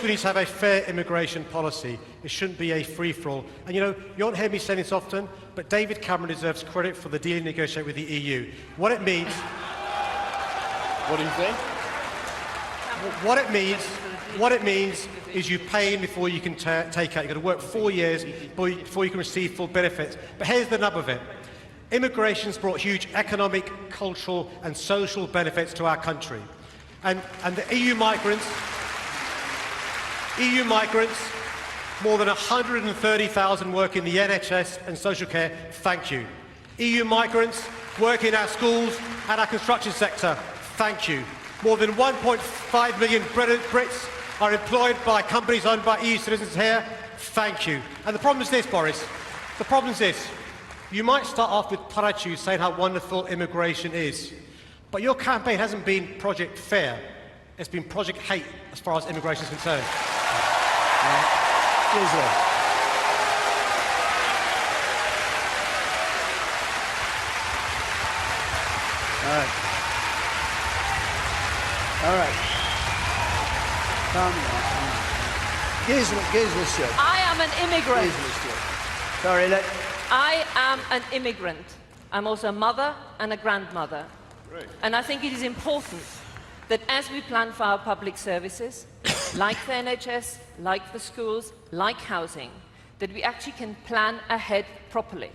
we need to have a fair immigration policy. It shouldn't be a free-for-all. And, you know, you won't hear me say this often, but David Cameron deserves credit for the deal he negotiated with the EU. What it means... What do you say? What it means is you pay in before you can take out. You've got to work 4 years before you can receive full benefits. But here's the nub of it. Immigration's brought huge economic, cultural and social benefits to our country. And the EU migrants, more than 130,000 work in the NHS and social care, thank you. EU migrants work in our schools and our construction sector, thank you. More than 1.5 million Brits are employed by companies owned by EU citizens here, thank you. And the problem is this, Boris, the problem is this. You might start off with platitudes saying how wonderful immigration is, but your campaign hasn't been Project Fair, it's been Project Hate as far as immigration is concerned. Israel. All right. Calm down. Gisela Stewart. I am an immigrant. Gisela Stewart. Sorry, I am an immigrant. I'm also a mother and a grandmother. Right. And I think it is important that as we plan for our public services, like the NHS, like the schools, like housing, that we actually can plan ahead properly.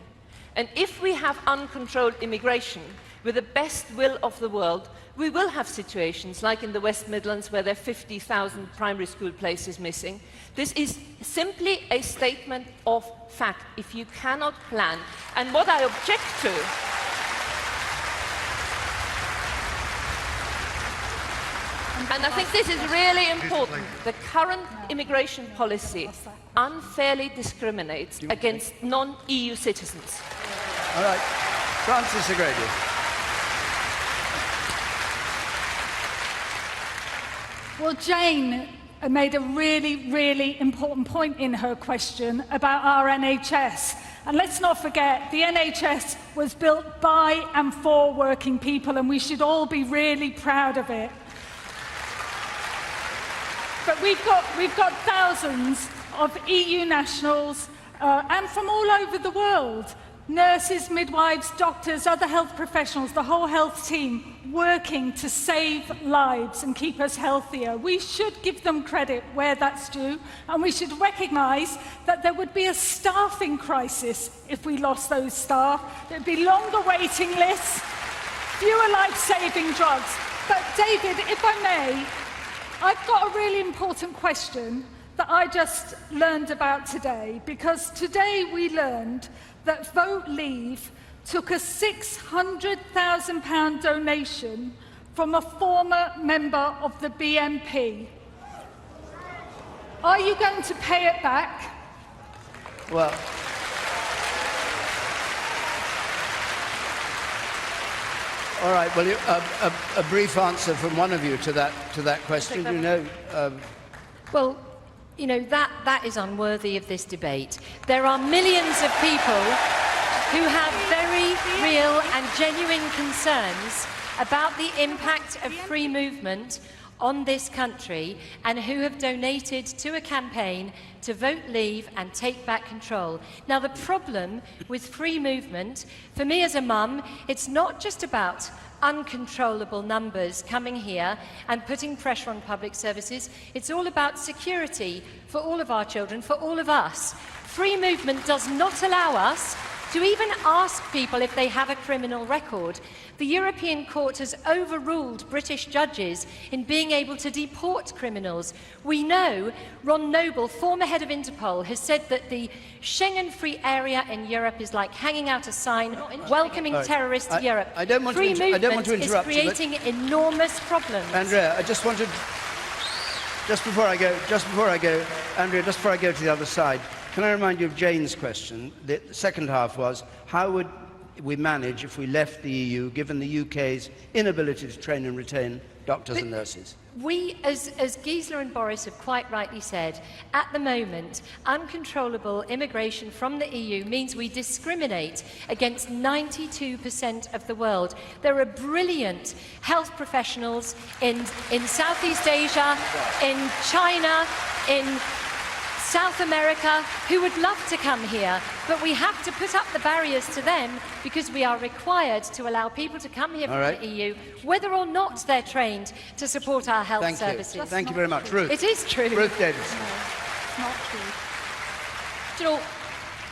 And if we have uncontrolled immigration, with the best will of the world, we will have situations like in the West Midlands where there are 50,000 primary school places missing. This is simply a statement of fact. If you cannot plan, and what I object to and I think this is really important. The current immigration policy unfairly discriminates against non-EU citizens. All right. Francis O'Grady. Well, Jane, made a really, really important point in her question about our NHS. And let's not forget, the NHS was built by and for working people, and we should all be really proud of it. But we've got thousands of EU nationals and from all over the world, nurses, midwives, doctors, other health professionals, the whole health team, working to save lives and keep us healthier. We should give them credit where that's due, and we should recognise that there would be a staffing crisis if we lost those staff. There'd be longer waiting lists, fewer life-saving drugs. But David, if I may, I've got a really important question that I just learned about today, because today we learned that Vote Leave took a £600,000 donation from a former member of the BNP. Are you going to pay it back? Well, all right. Well, a brief answer from one of you to that question. You know. Well, you know, that is unworthy of this debate. There are millions of people who have very real and genuine concerns about the impact of free movement on this country and who have donated to a campaign to vote Leave and take back control. Now, the problem with free movement, for me as a mum, it's not just about uncontrollable numbers coming here and putting pressure on public services. It's all about security for all of our children, for all of us. Free movement does not allow us to even ask people if they have a criminal record. The European Court has overruled British judges in being able to deport criminals. We know Ron Noble, former head of Interpol, has said that the Schengen-free area in Europe is like hanging out a sign welcoming terrorists to Europe. Free movement is creating enormous problems. Andrea, I just wanted, just before I go, Andrea, just before I go to the other side, can I remind you of Jane's question? The second half was, how would we manage if we left the EU, given the UK's inability to train and retain doctors and nurses? We, as Gisela and Boris have quite rightly said, at the moment, uncontrollable immigration from the EU means we discriminate against 92% of the world. There are brilliant health professionals in Southeast Asia, in China, in South America, who would love to come here, but we have to put up the barriers to them because we are required to allow people to come here from the EU, whether or not they're trained to support our health services. Thank you very much. Ruth. It is true. Ruth Davis. No, it's not true. Do you know,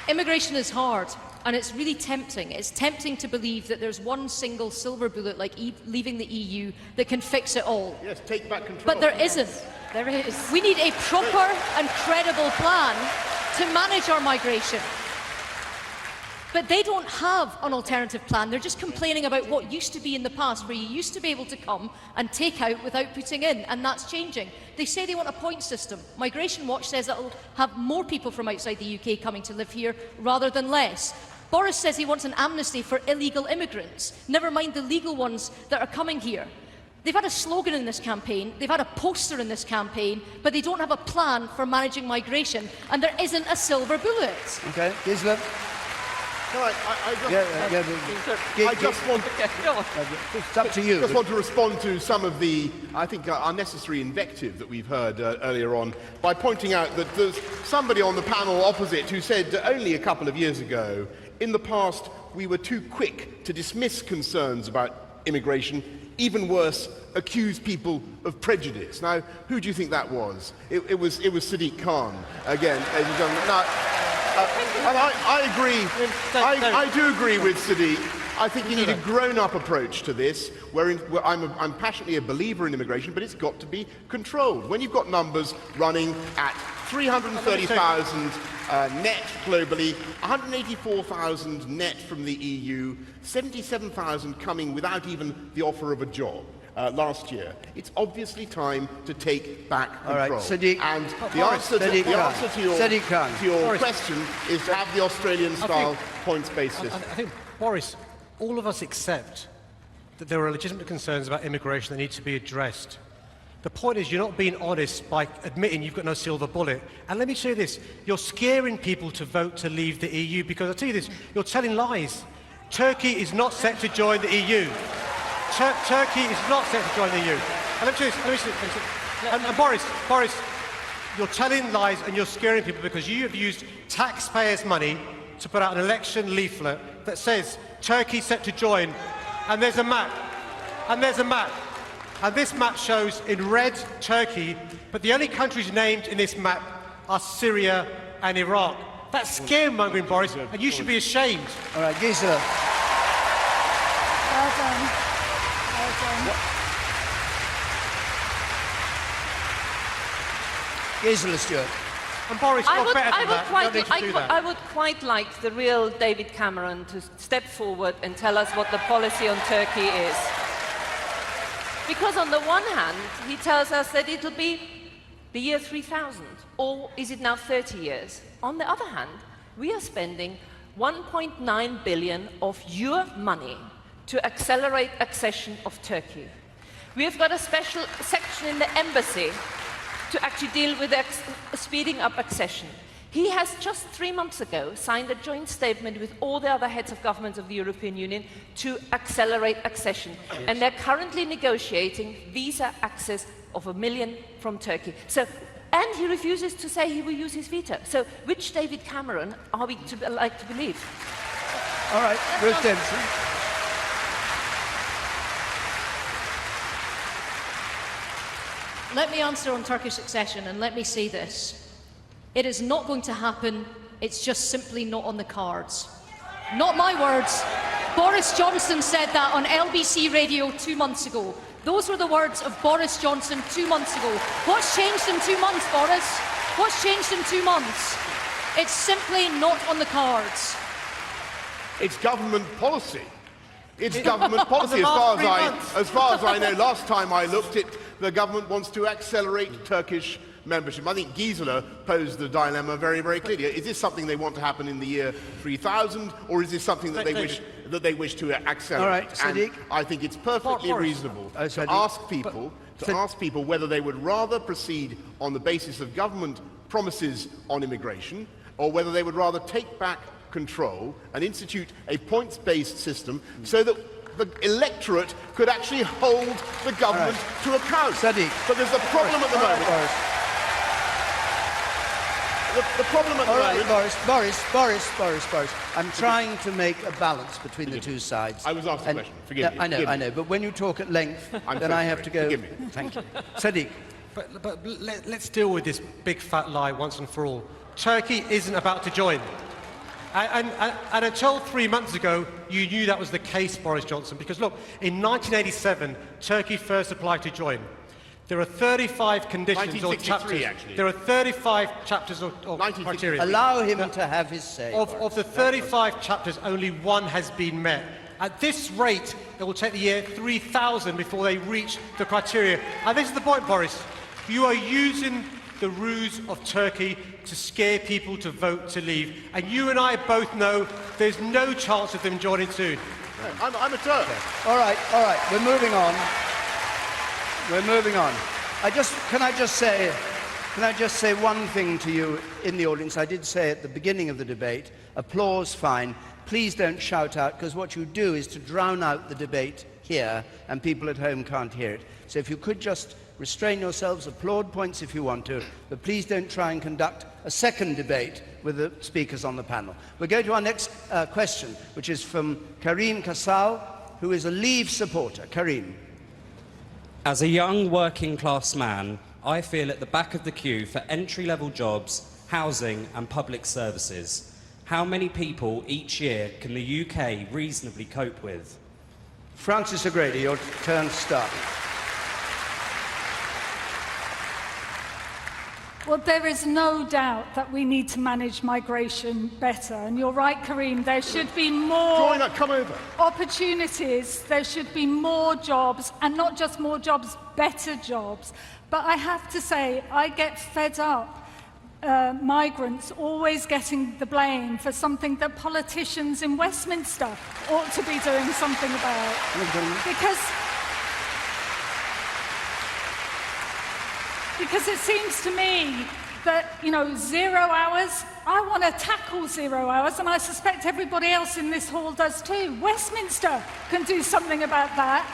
immigration is hard. And it's really tempting. It's tempting to believe that there's one single silver bullet, like leaving the EU, that can fix it all. Yes, take back control. But there isn't. There is. We need a proper and credible plan to manage our migration. But they don't have an alternative plan. They're just complaining about what used to be in the past, where you used to be able to come and take out without putting in, and that's changing. They say they want a point system. Migration Watch says it'll have more people from outside the UK coming to live here rather than less. Boris says he wants an amnesty for illegal immigrants, never mind the legal ones that are coming here. They've had a slogan in this campaign, they've had a poster in this campaign, but they don't have a plan for managing migration, and there isn't a silver bullet. Okay, Gisela. I just want it's up to you. Just want to respond to some of the, I think, unnecessary invective that we've heard earlier on by pointing out that there's somebody on the panel opposite who said only a couple of years ago, in the past, we were too quick to dismiss concerns about immigration, even worse, accuse people of prejudice. Now, who do you think that was? It was Sadiq Khan again. Now, and I agree. I do agree with Sadiq. I think you need a grown-up approach to this, where I'm passionately a believer in immigration, but it's got to be controlled. When you've got numbers running at 330,000 net globally, 184,000 net from the EU, 77,000 coming without even the offer of a job. Last year, it's obviously time to take back control. All right, Sadiq. And the answer to your question is to have the Australian-style points-based system. I think, Boris, all of us accept that there are legitimate concerns about immigration that need to be addressed. The point is, you're not being honest by admitting you've got no silver bullet. And let me say this, you're scaring people to vote to leave the EU, because I'll tell you this, you're telling lies. Turkey is not set to join the EU. Turkey is not set to join the EU. And let me say this, and Boris, you're telling lies and you're scaring people because you have used taxpayers' money to put out an election leaflet that says Turkey set to join, and there's a map, and this map shows in red Turkey, but the only countries named in this map are Syria and Iraq. That's scaremongering, Boris, and you should be ashamed. All right, Gisela. Well done. Well done. Gisela Stewart. And Boris, you're better than that. I would quite like the real David Cameron to step forward and tell us what the policy on Turkey is. Because on the one hand, he tells us that it'll be the year 3000, or is it now 30 years? On the other hand, we are spending 1.9 billion of your money to accelerate accession of Turkey. We have got a special section in the embassy to actually deal with speeding up accession. He has just 3 months ago signed a joint statement with all the other heads of governments of the European Union to accelerate accession. Yes. And they're currently negotiating visa access of 1 million from Turkey. And he refuses to say he will use his veto. So which David Cameron are we like to believe? All right, Ruth Davidson. Let me answer on Turkish accession, and let me say this. It is not going to happen. It's just simply not on the cards. Not my words. Boris Johnson said that on LBC radio 2 months ago. Those were the words of Boris Johnson 2 months ago. What's changed in 2 months, Boris? What's changed in 2 months? It's simply not on the cards. It's government policy. It's government policy. As far as I know, last time I looked, the government wants to accelerate Turkish membership. I think Gisela posed the dilemma very, very clearly. Is this something they want to happen in the year 3000, or is this something that they wish to accelerate? All right, Sadiq. And I think it's perfectly reasonable to ask people whether they would rather proceed on the basis of government promises on immigration, or whether they would rather take back control and institute a points-based system so that the electorate could actually hold the government to account. Sadiq. But there's a problem at the moment. The problem at the moment... Boris. I'm trying to make a balance between the two sides. I was asked a question. Forgive me. I know. But when you talk at length, then I have to go... Forgive me. Thank you. Sadiq. But let's deal with this big fat lie once and for all. Turkey isn't about to join. And until 3 months ago, you knew that was the case, Boris Johnson, because look, in 1987, Turkey first applied to join. There are 35 conditions or chapters. Actually. There are 35 chapters or criteria. Allow him to have his say. Of the 35 chapters, only one has been met. At this rate, it will take the year 3000 before they reach the criteria. And this is the point, Boris. You are using the ruse of Turkey to scare people to vote to leave. And you and I both know there's no chance of them joining soon. I'm a Turk. Okay. All right. We're moving on. Can I just say one thing to you in the audience? I did say at the beginning of the debate, applause fine. Please don't shout out, because what you do is to drown out the debate here, and people at home can't hear it. So if you could just restrain yourselves, applaud points if you want to, but please don't try and conduct a second debate with the speakers on the panel. We're going to our next question, which is from Karim Kassal, who is a Leave supporter. Karim. As a young working-class man, I feel at the back of the queue for entry-level jobs, housing and public services. How many people each year can the UK reasonably cope with? Francis O'Grady, your turn to start. Well, there is no doubt that we need to manage migration better. And you're right, Karim, there should be more opportunities, there should be more jobs, and not just more jobs, better jobs. But I have to say, I get fed up migrants always getting the blame for something that politicians in Westminster ought to be doing something about. Because Because it seems to me that, 0 hours, I want to tackle 0 hours, and I suspect everybody else in this hall does too. Westminster can do something about that.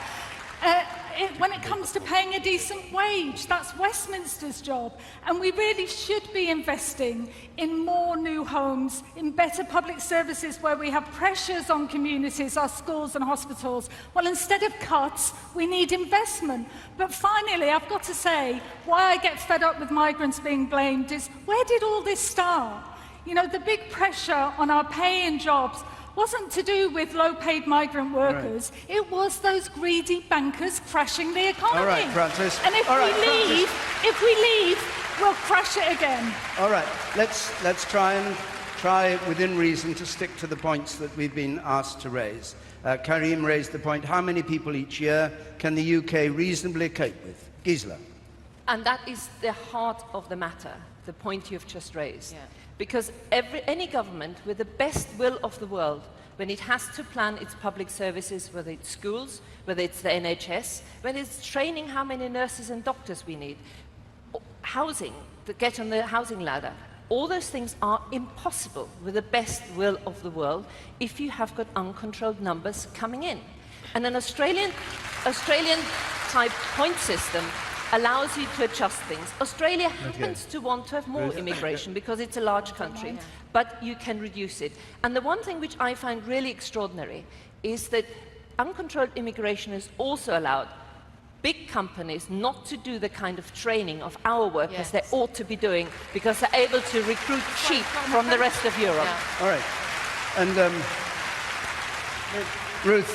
When it comes to paying a decent wage, that's Westminster's job. And we really should be investing in more new homes, in better public services where we have pressures on communities, our schools and hospitals. Well, instead of cuts, we need investment. But finally, I've got to say, why I get fed up with migrants being blamed is, where did all this start? The big pressure on our pay and jobs wasn't to do with low-paid migrant workers. Right. It was those greedy bankers crashing the economy. All right, Francis. And if we leave, we'll crash it again. All right, let's try within reason to stick to the points that we've been asked to raise. Karim raised the point: how many people each year can the UK reasonably cope with? Gisela. And that is the heart of the matter, the point you've just raised. Yeah. Because any government with the best will of the world, when it has to plan its public services, whether it's schools, whether it's the NHS, when it's training how many nurses and doctors we need, housing, to get on the housing ladder, all those things are impossible with the best will of the world if you have got uncontrolled numbers coming in. And an Australian type point system allows you to adjust things. Australia happens to want to have more immigration because it's a large country, but you can reduce it. And the one thing which I find really extraordinary is that uncontrolled immigration has also allowed big companies not to do the kind of training of our workers they ought to be doing, because they're able to recruit cheap from the rest of Europe. All right. And Ruth,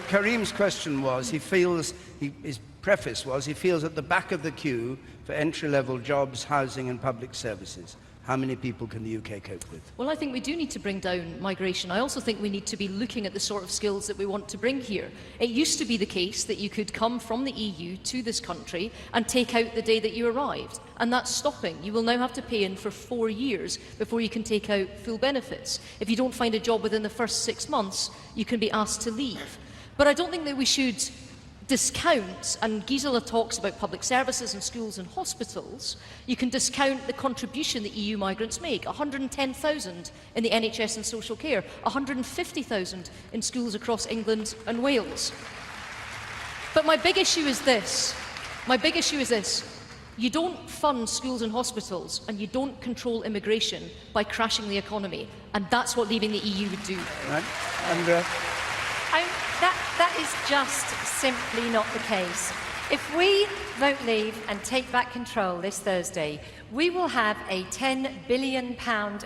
Karim's question was, his preface was, he feels at the back of the queue for entry-level jobs, housing and public services. How many people can the UK cope with? Well, I think we do need to bring down migration. I also think we need to be looking at the sort of skills that we want to bring here. It used to be the case that you could come from the EU to this country and take out the day that you arrived. And that's stopping. You will now have to pay in for 4 years before you can take out full benefits. If you don't find a job within the first 6 months, you can be asked to leave. But I don't think that we should discount, and Gisela talks about public services and schools and hospitals, you can discount the contribution that EU migrants make. 110,000 in the NHS and social care, 150,000 in schools across England and Wales. But my big issue is this. You don't fund schools and hospitals, and you don't control immigration by crashing the economy. And that's what leaving the EU would do. Right. And, that is just simply not the case. If we vote leave and take back control this Thursday, we will have a £10 billion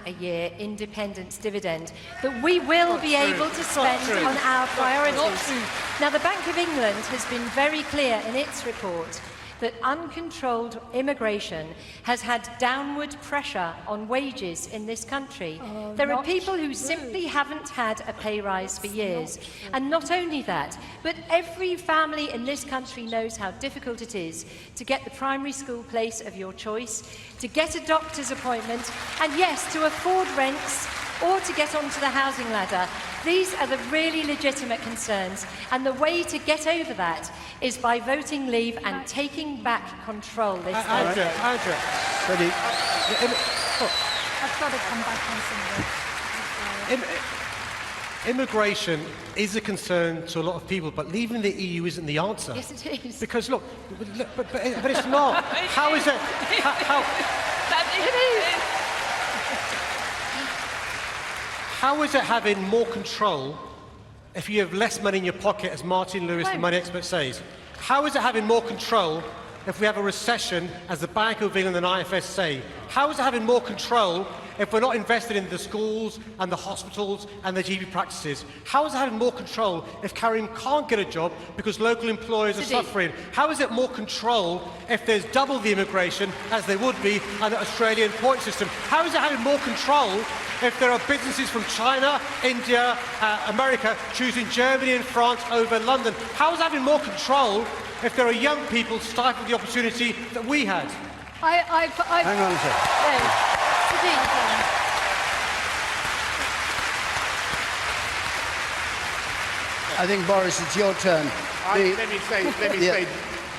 a year independence dividend that we will be able to spend on our priorities. Now, the Bank of England has been very clear in its report that uncontrolled immigration has had downward pressure on wages in this country. There are people who simply haven't had a pay rise for years. And not only that, but every family in this country knows how difficult it is to get the primary school place of your choice, to get a doctor's appointment, and yes, to afford rents or to get onto the housing ladder. These are the really legitimate concerns, and the way to get over that is by voting leave and taking back control this Thursday. I've got to come back on some of this. Immigration is a concern to a lot of people, but leaving the EU isn't the answer. Yes, it is. Because look, but it's not. How is it? How is it having more control if you have less money in your pocket, as Martin Lewis, the money expert, says? How is it having more control if we have a recession, as the Bank of England and IFS say? How is it having more control if we're not invested in the schools and the hospitals and the GP practices? How is it having more control if Karim can't get a job because local employers are suffering? How is it more control if there's double the immigration, as there would be under the Australian point system? How is it having more control if there are businesses from China, India, America choosing Germany and France over London? How is it having more control if there are young people stifled the opportunity that we had? Hang on a second. I think, Boris, it's your turn. Let me say,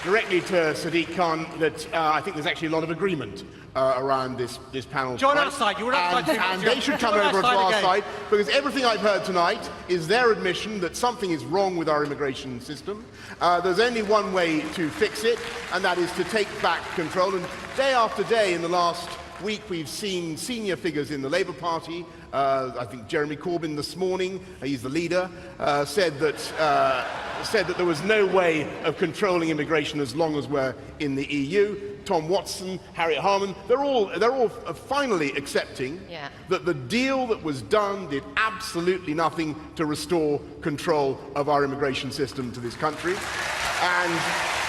directly to Sadiq Khan that I think there's actually a lot of agreement around this panel. Join our side. You were outside. And they should come over to our side, because everything I've heard tonight is their admission that something is wrong with our immigration system. There's only one way to fix it, and that is to take back control. And day after day in the last week, we've seen senior figures in the Labour Party. I think Jeremy Corbyn this morning, he's the leader, said that there was no way of controlling immigration as long as we're in the EU. Tom Watson, Harriet Harman, they're all finally accepting that the deal that was done did absolutely nothing to restore control of our immigration system to this country. And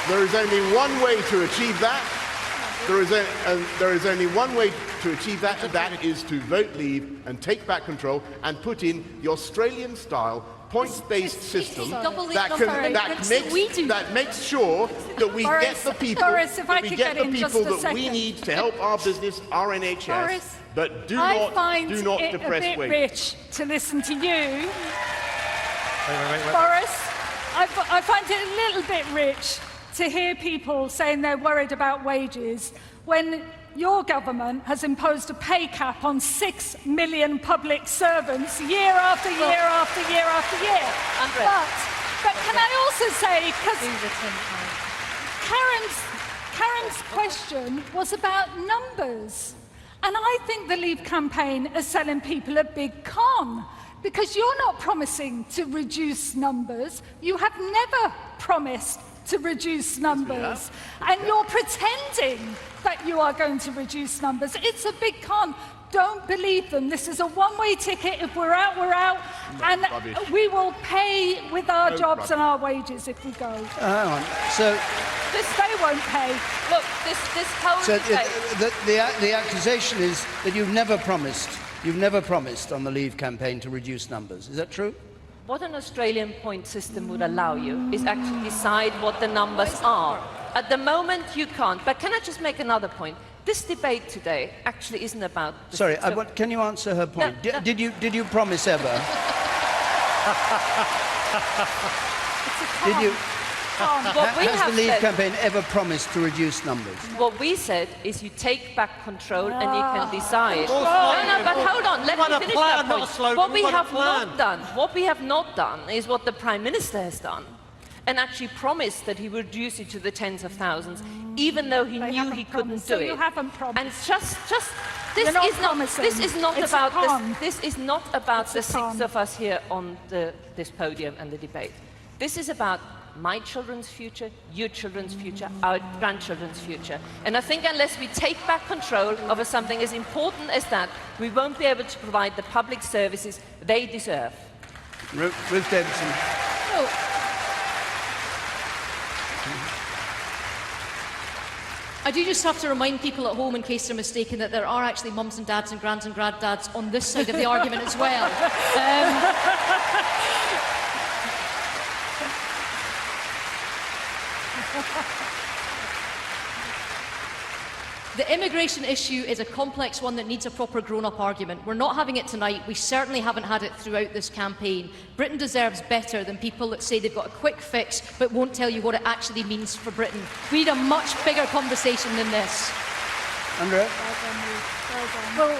there is only one way to achieve that. There is only one way to achieve that, and that is to vote leave and take back control and put in the Australian-style points-based system that makes sure that we get the people, that we need to help our business, our NHS, Boris, but do not depress it a bit wages. rich to listen to you. Boris, I find it a little bit rich to hear people saying they're worried about wages when your government has imposed a pay cap on 6 million public servants year after year after year after year. But can I also say, because Karen's question was about numbers, and I think the Leave campaign is selling people a big con, because you're not promising to reduce numbers. You have never promised to reduce numbers, and you're pretending that you are going to reduce numbers. It's a big con. Don't believe them. This is a one-way ticket. If we're out, we're out, and we will pay with our jobs and our wages if we go. Hang on. So they won't pay. Look, this whole the accusation is that you've never promised on the Leave campaign to reduce numbers. Is that true? What an Australian point system would allow you is actually decide what the numbers are. At the moment, you can't. But can I just make another point? This debate today actually isn't about... Sorry, can you answer her point? No. Did you promise ever? Did you... Has the Leave campaign ever promised to reduce numbers? What we said is you take back control and you can decide. Oh, No, but hold on, let me finish that point. What we have not done is what the Prime Minister has done, and actually promised that he would reduce it to the tens of thousands, even though he knew he couldn't do it. You haven't promised. And this is not about the six of us here on this podium and the debate. This is about my children's future, your children's future, our grandchildren's future. And I think unless we take back control over something as important as that, we won't be able to provide the public services they deserve. Ruth Davidson. I do just have to remind people at home, in case they're mistaken, that there are actually mums and dads and grands and granddads on this side of the argument as well. The immigration issue is a complex one that needs a proper grown-up argument. We're not having it tonight. We certainly haven't had it throughout this campaign. Britain deserves better than people that say they've got a quick fix but won't tell you what it actually means for Britain. We need a much bigger conversation than this. Andrea? Well,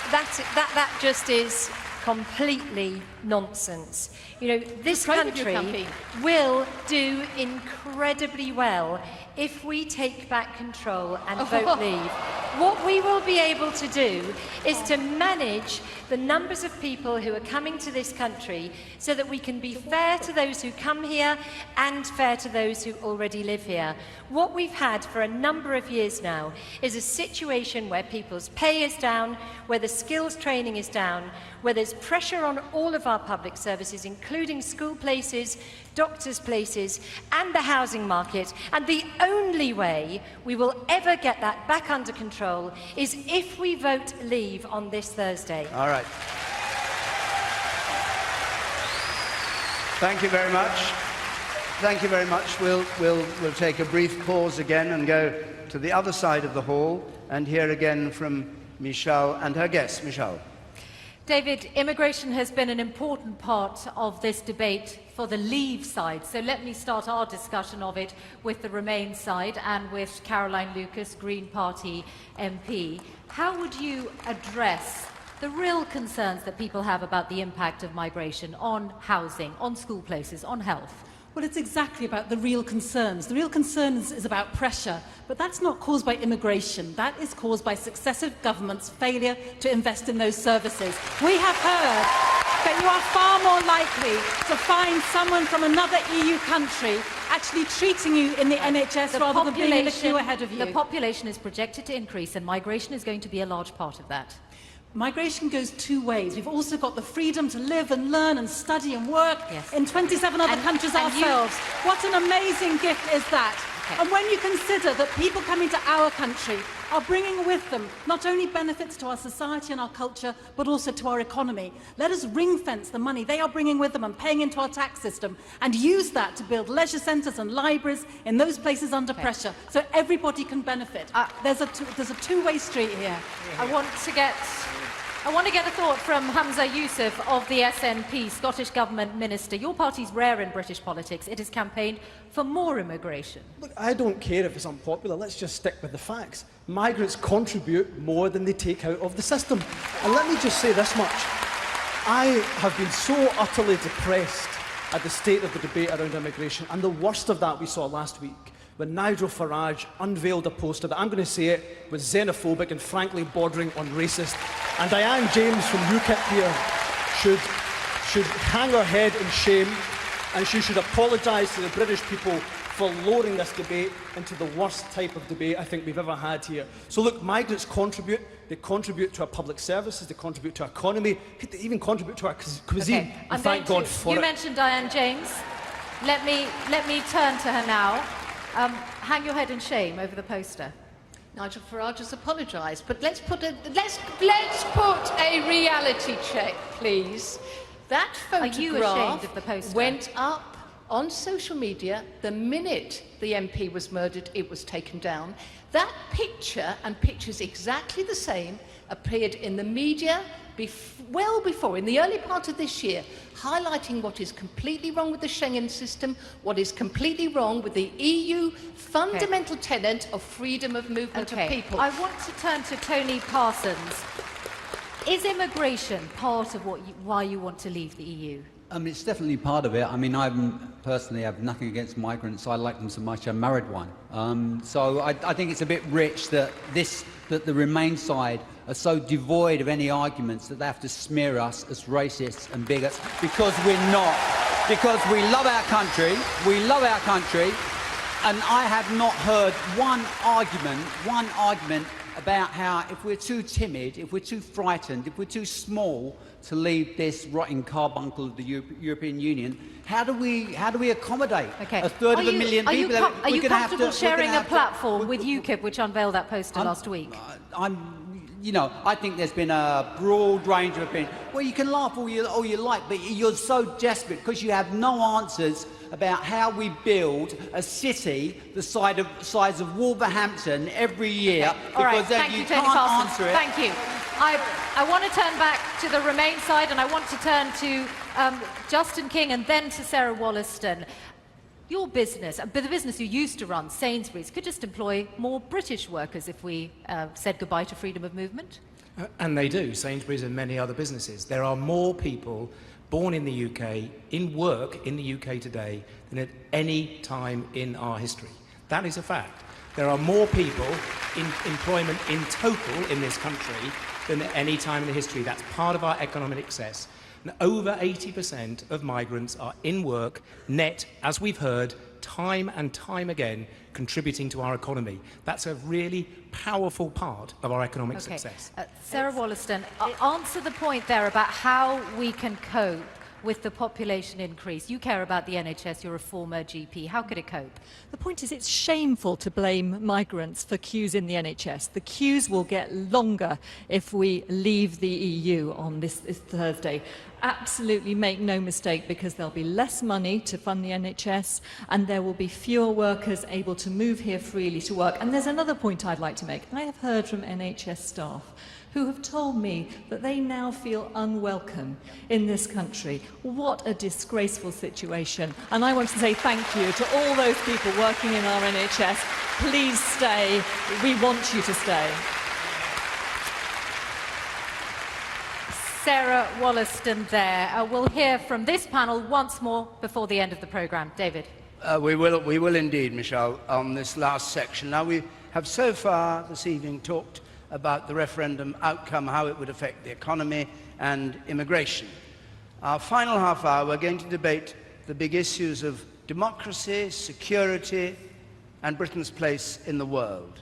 that just is completely nonsense. You know, this country will do incredibly well if we take back control and vote leave. What we will be able to do is to manage the numbers of people who are coming to this country so that we can be fair to those who come here and fair to those who already live here. What we've had for a number of years now is a situation where people's pay is down, where the skills training is down, where there's pressure on all of our public services, including school places, doctors' places, and the housing market. And the only way we will ever get that back under control is if we vote leave on this Thursday. All right. Thank you very much. Thank you very much. We'll take a brief pause again and go to the other side of the hall and hear again from Michelle and her guests. Michelle. David, immigration has been an important part of this debate for the Leave side. So let me start our discussion of it with the Remain side and with Caroline Lucas, Green Party MP. How would you address the real concerns that people have about the impact of migration on housing, on school places, on health? Well, it's exactly about the real concerns. The real concerns is about pressure, but that's not caused by immigration. That is caused by successive governments' failure to invest in those services. We have heard that you are far more likely to find someone from another EU country actually treating you in the NHS rather than being in the queue ahead of you. The population is projected to increase, and migration is going to be a large part of that. Migration goes two ways. We've also got the freedom to live and learn and study and work in 27 other countries ourselves. What an amazing gift is that? Okay. And when you consider that people coming to our country are bringing with them not only benefits to our society and our culture, but also to our economy, let us ring-fence the money they are bringing with them and paying into our tax system, and use that to build leisure centres and libraries in those places under pressure, so everybody can benefit. There's a two-way street here. I want to get a thought from Hamza Yousaf of the SNP, Scottish Government Minister. Your party's rare in British politics. It has campaigned for more immigration. Look, I don't care if it's unpopular. Let's just stick with the facts. Migrants contribute more than they take out of the system. And let me just say this much. I have been so utterly depressed at the state of the debate around immigration, and the worst of that we saw last week, when Nigel Farage unveiled a poster that, I'm going to say it, was xenophobic and frankly bordering on racist. And Diane James from UKIP here should hang her head in shame, and she should apologise to the British people for lowering this debate into the worst type of debate I think we've ever had here. So look, migrants contribute. They contribute to our public services, they contribute to our economy, they even contribute to our cuisine. Okay. And thank God for it. You mentioned Diane James. Let me turn to her now. Hang your head in shame over the poster. Nigel Farage has apologised, but let's put a reality check, please. That photograph Are you ashamed of the poster? Went up on social media the minute the MP was murdered. It was taken down. That picture, and pictures exactly the same, appeared in the media well before, in the early part of this year, highlighting what is completely wrong with the Schengen system, what is completely wrong with the EU fundamental tenet of freedom of movement of people. I want to turn to Tony Parsons. Is immigration part of why you want to leave the EU? It's definitely part of it. I mean, I personally have nothing against migrants. I like them so much. I married one. So I think it's a bit rich that the Remain side are so devoid of any arguments that they have to smear us as racists and bigots, because we're not. Because we love our country. We love our country. And I have not heard one argument about how if we're too timid, if we're too frightened, if we're too small to leave this rotting carbuncle of the European Union, how do we accommodate a third of a million people? Are you comfortable sharing a platform with UKIP, which unveiled that poster last week? I think there's been a broad range of opinions. Well, you can laugh all you like, but you're so desperate because you have no answers about how we build a city the size of Wolverhampton every year. All right, thank you, Tony Parsons. Thank you. I want to turn back to the Remain side, and I want to turn to Justin King and then to Sarah Wollaston. Your business, the business you used to run, Sainsbury's, could just employ more British workers if we said goodbye to freedom of movement? And they do, Sainsbury's and many other businesses. There are more people born in the UK, in work in the UK today, than at any time in our history. That is a fact. There are more people in employment in total in this country than at any time in the history. That's part of our economic success. And over 80% of migrants are in work, net, as we've heard, time and time again, contributing to our economy. That's a really powerful part of our economic success. Sarah Wollaston, answer the point there about how we can cope with the population increase. You care about the NHS, you're a former GP. How could it cope? The point is it's shameful to blame migrants for queues in the NHS. The queues will get longer if we leave the EU on this Thursday. Absolutely make no mistake, because there'll be less money to fund the NHS and there will be fewer workers able to move here freely to work. And there's another point I'd like to make. I have heard from NHS staff who have told me that they now feel unwelcome in this country. What a disgraceful situation. And I want to say thank you to all those people working in our NHS. Please stay. We want you to stay. Sarah Wollaston there. We'll hear from this panel once more before the end of the programme. David. We will indeed, Michelle, on this last section. Now, we have so far this evening talked about the referendum outcome, how it would affect the economy and immigration. Our final half hour, we're going to debate the big issues of democracy, security, and Britain's place in the world.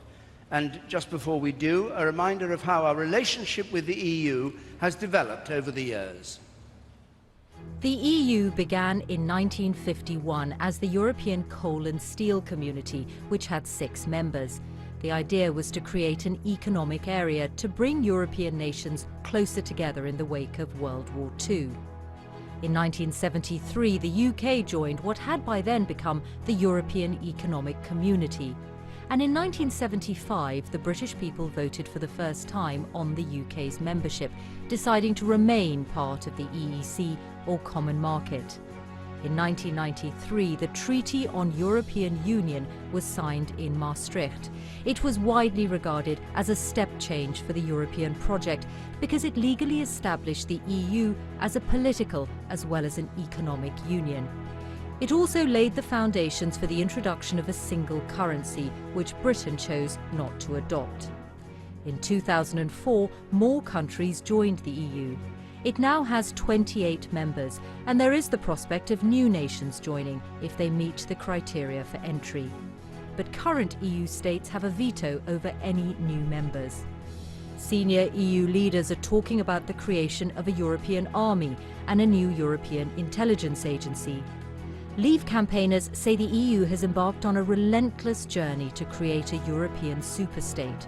And just before we do, a reminder of how our relationship with the EU has developed over the years. The EU began in 1951 as the European Coal and Steel Community, which had 6 members. The idea was to create an economic area to bring European nations closer together in the wake of World War II. In 1973, the UK joined what had by then become the European Economic Community. And in 1975, the British people voted for the first time on the UK's membership, deciding to remain part of the EEC, or Common Market. In 1993, the Treaty on European Union was signed in Maastricht. It was widely regarded as a step change for the European project because it legally established the EU as a political as well as an economic union. It also laid the foundations for the introduction of a single currency, which Britain chose not to adopt. In 2004, more countries joined the EU. It now has 28 members, and there is the prospect of new nations joining if they meet the criteria for entry. But current EU states have a veto over any new members. Senior EU leaders are talking about the creation of a European army and a new European intelligence agency. Leave campaigners say the EU has embarked on a relentless journey to create a European superstate.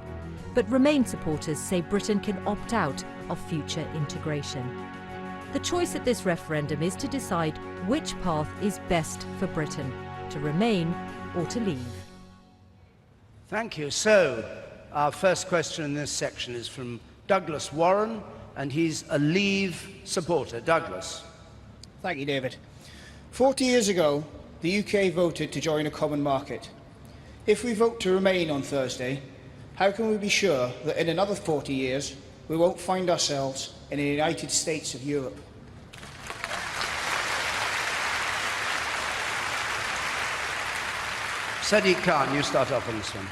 But Remain supporters say Britain can opt out of future integration. The choice at this referendum is to decide which path is best for Britain, to remain or to leave. Thank you. So, our first question in this section is from Douglas Warren, and he's a Leave supporter. Douglas. Thank you, David. 40 years ago, the UK voted to join a common market. If we vote to remain on Thursday, how can we be sure that in another 40 years we won't find ourselves in the United States of Europe? Sadiq Khan, you start off on this one.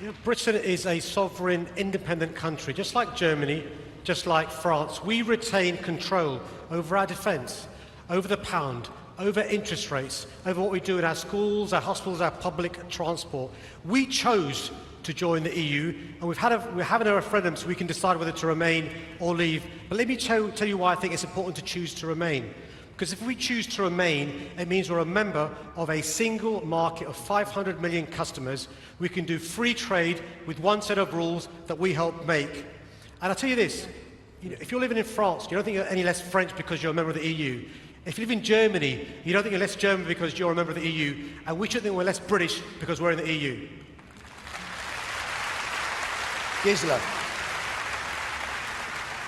You know, Britain is a sovereign, independent country, just like Germany, just like France. We retain control over our defence, over the pound, over interest rates, over what we do in our schools, our hospitals, our public transport. We chose to join the EU, and we're having a referendum so we can decide whether to remain or leave. But let me tell you why I think it's important to choose to remain. Because if we choose to remain, it means we're a member of a single market of 500 million customers. We can do free trade with one set of rules that we help make. And I'll tell you this, if you're living in France, you don't think you're any less French because you're a member of the EU. If you live in Germany, you don't think you're less German because you're a member of the EU. And we shouldn't think we're less British because we're in the EU. Gisela.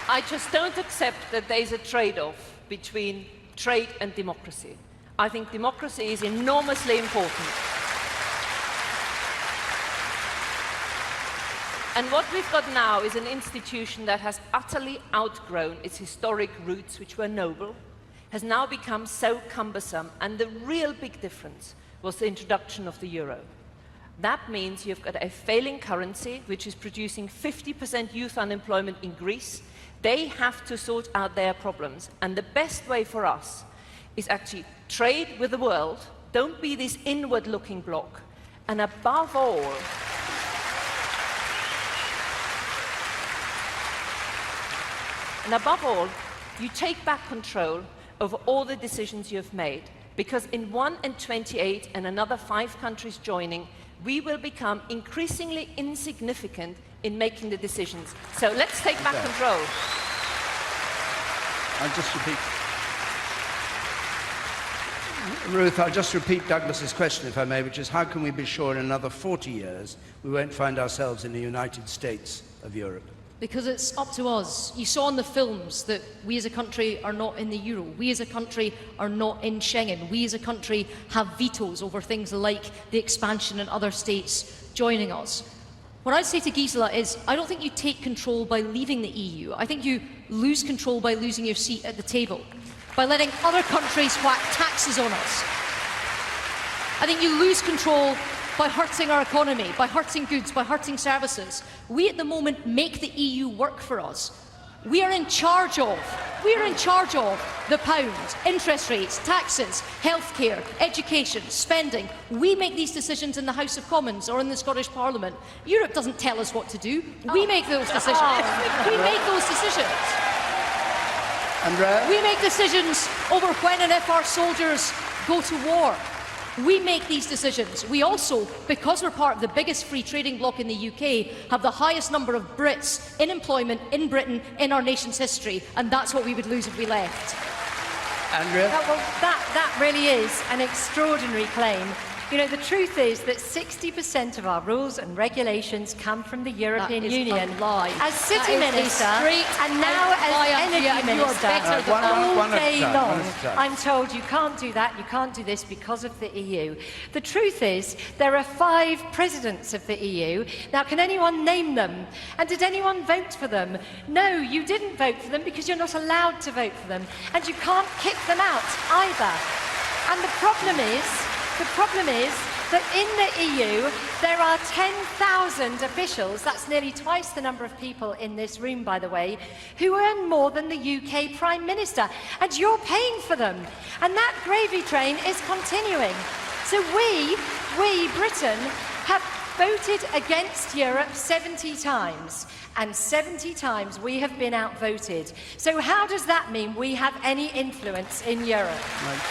I just don't accept that there is a trade-off between trade and democracy. I think democracy is enormously important. And what we've got now is an institution that has utterly outgrown its historic roots, which were noble, has now become so cumbersome, and the real big difference was the introduction of the euro. That means you've got a failing currency, which is producing 50% youth unemployment in Greece. They have to sort out their problems, and the best way for us is actually trade with the world, don't be this inward-looking bloc, and above all, you take back control over all the decisions you have made, because in 1 and 28 and another 5 countries joining, we will become increasingly insignificant in making the decisions. So let's take back control. I'll just repeat. Ruth, I'll just repeat Douglas's question, if I may, which is how can we be sure in another 40 years we won't find ourselves in the United States of Europe? because it's up to us. You saw in the films that we as a country are not in the euro. We as a country are not in Schengen. We as a country have vetoes over things like the expansion and other states joining us. What I'd say to Gisela is, I don't think you take control by leaving the EU. I think you lose control by losing your seat at the table, by letting other countries whack taxes on us. I think you lose control by hurting our economy, by hurting goods, by hurting services. We at the moment make the EU work for us. We are in charge of the pound, interest rates, taxes, healthcare, education, spending. We make these decisions in the House of Commons or in the Scottish Parliament. Europe doesn't tell us what to do. We make those decisions. We make those decisions. Andrea? We make decisions over when and if our soldiers go to war. We make these decisions. We also, because we're part of the biggest free trading bloc in the UK, have the highest number of Brits in employment in Britain in our nation's history, and that's what we would lose if we left. Andrea? Well, that really is an extraordinary claim. You know, the truth is that 60% of our rules and regulations come from the European Union. A lie. As City Minister, and now as Energy Minister, all day long, I'm told you can't do that, you can't do this because of the EU. The truth is, there are 5 presidents of the EU. Now, can anyone name them? And did anyone vote for them? No, you didn't vote for them because you're not allowed to vote for them. And you can't kick them out either. And the problem is that in the EU, there are 10,000 officials, that's nearly twice the number of people in this room, by the way, who earn more than the UK Prime Minister, and you're paying for them. And that gravy train is continuing. So we, Britain, have voted against Europe 70 times, and 70 times we have been outvoted. So how does that mean we have any influence in Europe? Right.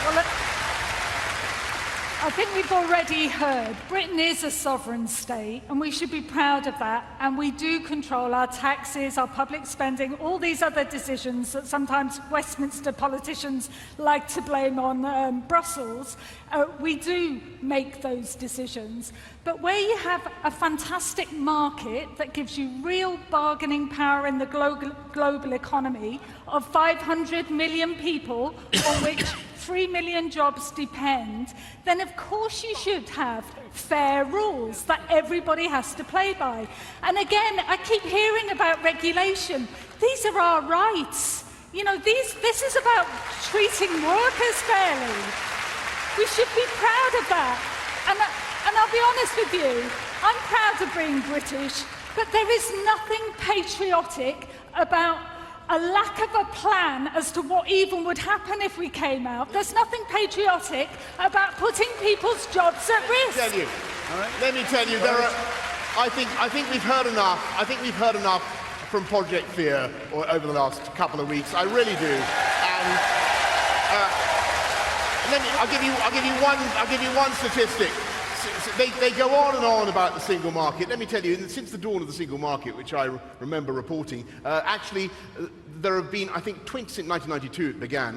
Well, look, I think we've already heard Britain is a sovereign state, and we should be proud of that. And we do control our taxes, our public spending, all these other decisions that sometimes Westminster politicians like to blame on Brussels. We do make those decisions. But where you have a fantastic market that gives you real bargaining power in the global economy of 500 million people on which 3 million jobs depend, then of course you should have fair rules that everybody has to play by. And again, I keep hearing about regulation. These are our rights. You know, this is about treating workers fairly. We should be proud of that. And I'll be honest with you, I'm proud of being British, but there is nothing patriotic about a lack of a plan as to what even would happen if we came out. There's nothing patriotic about putting people's jobs at risk. Let me tell you, I think we've heard enough. I think we've heard enough from Project Fear over the last couple of weeks. I really do. And I'll give you one statistic. They go on and on about the single market. Let me tell you, since the dawn of the single market, which I remember reporting, actually there have been, I think, since 1992 it began,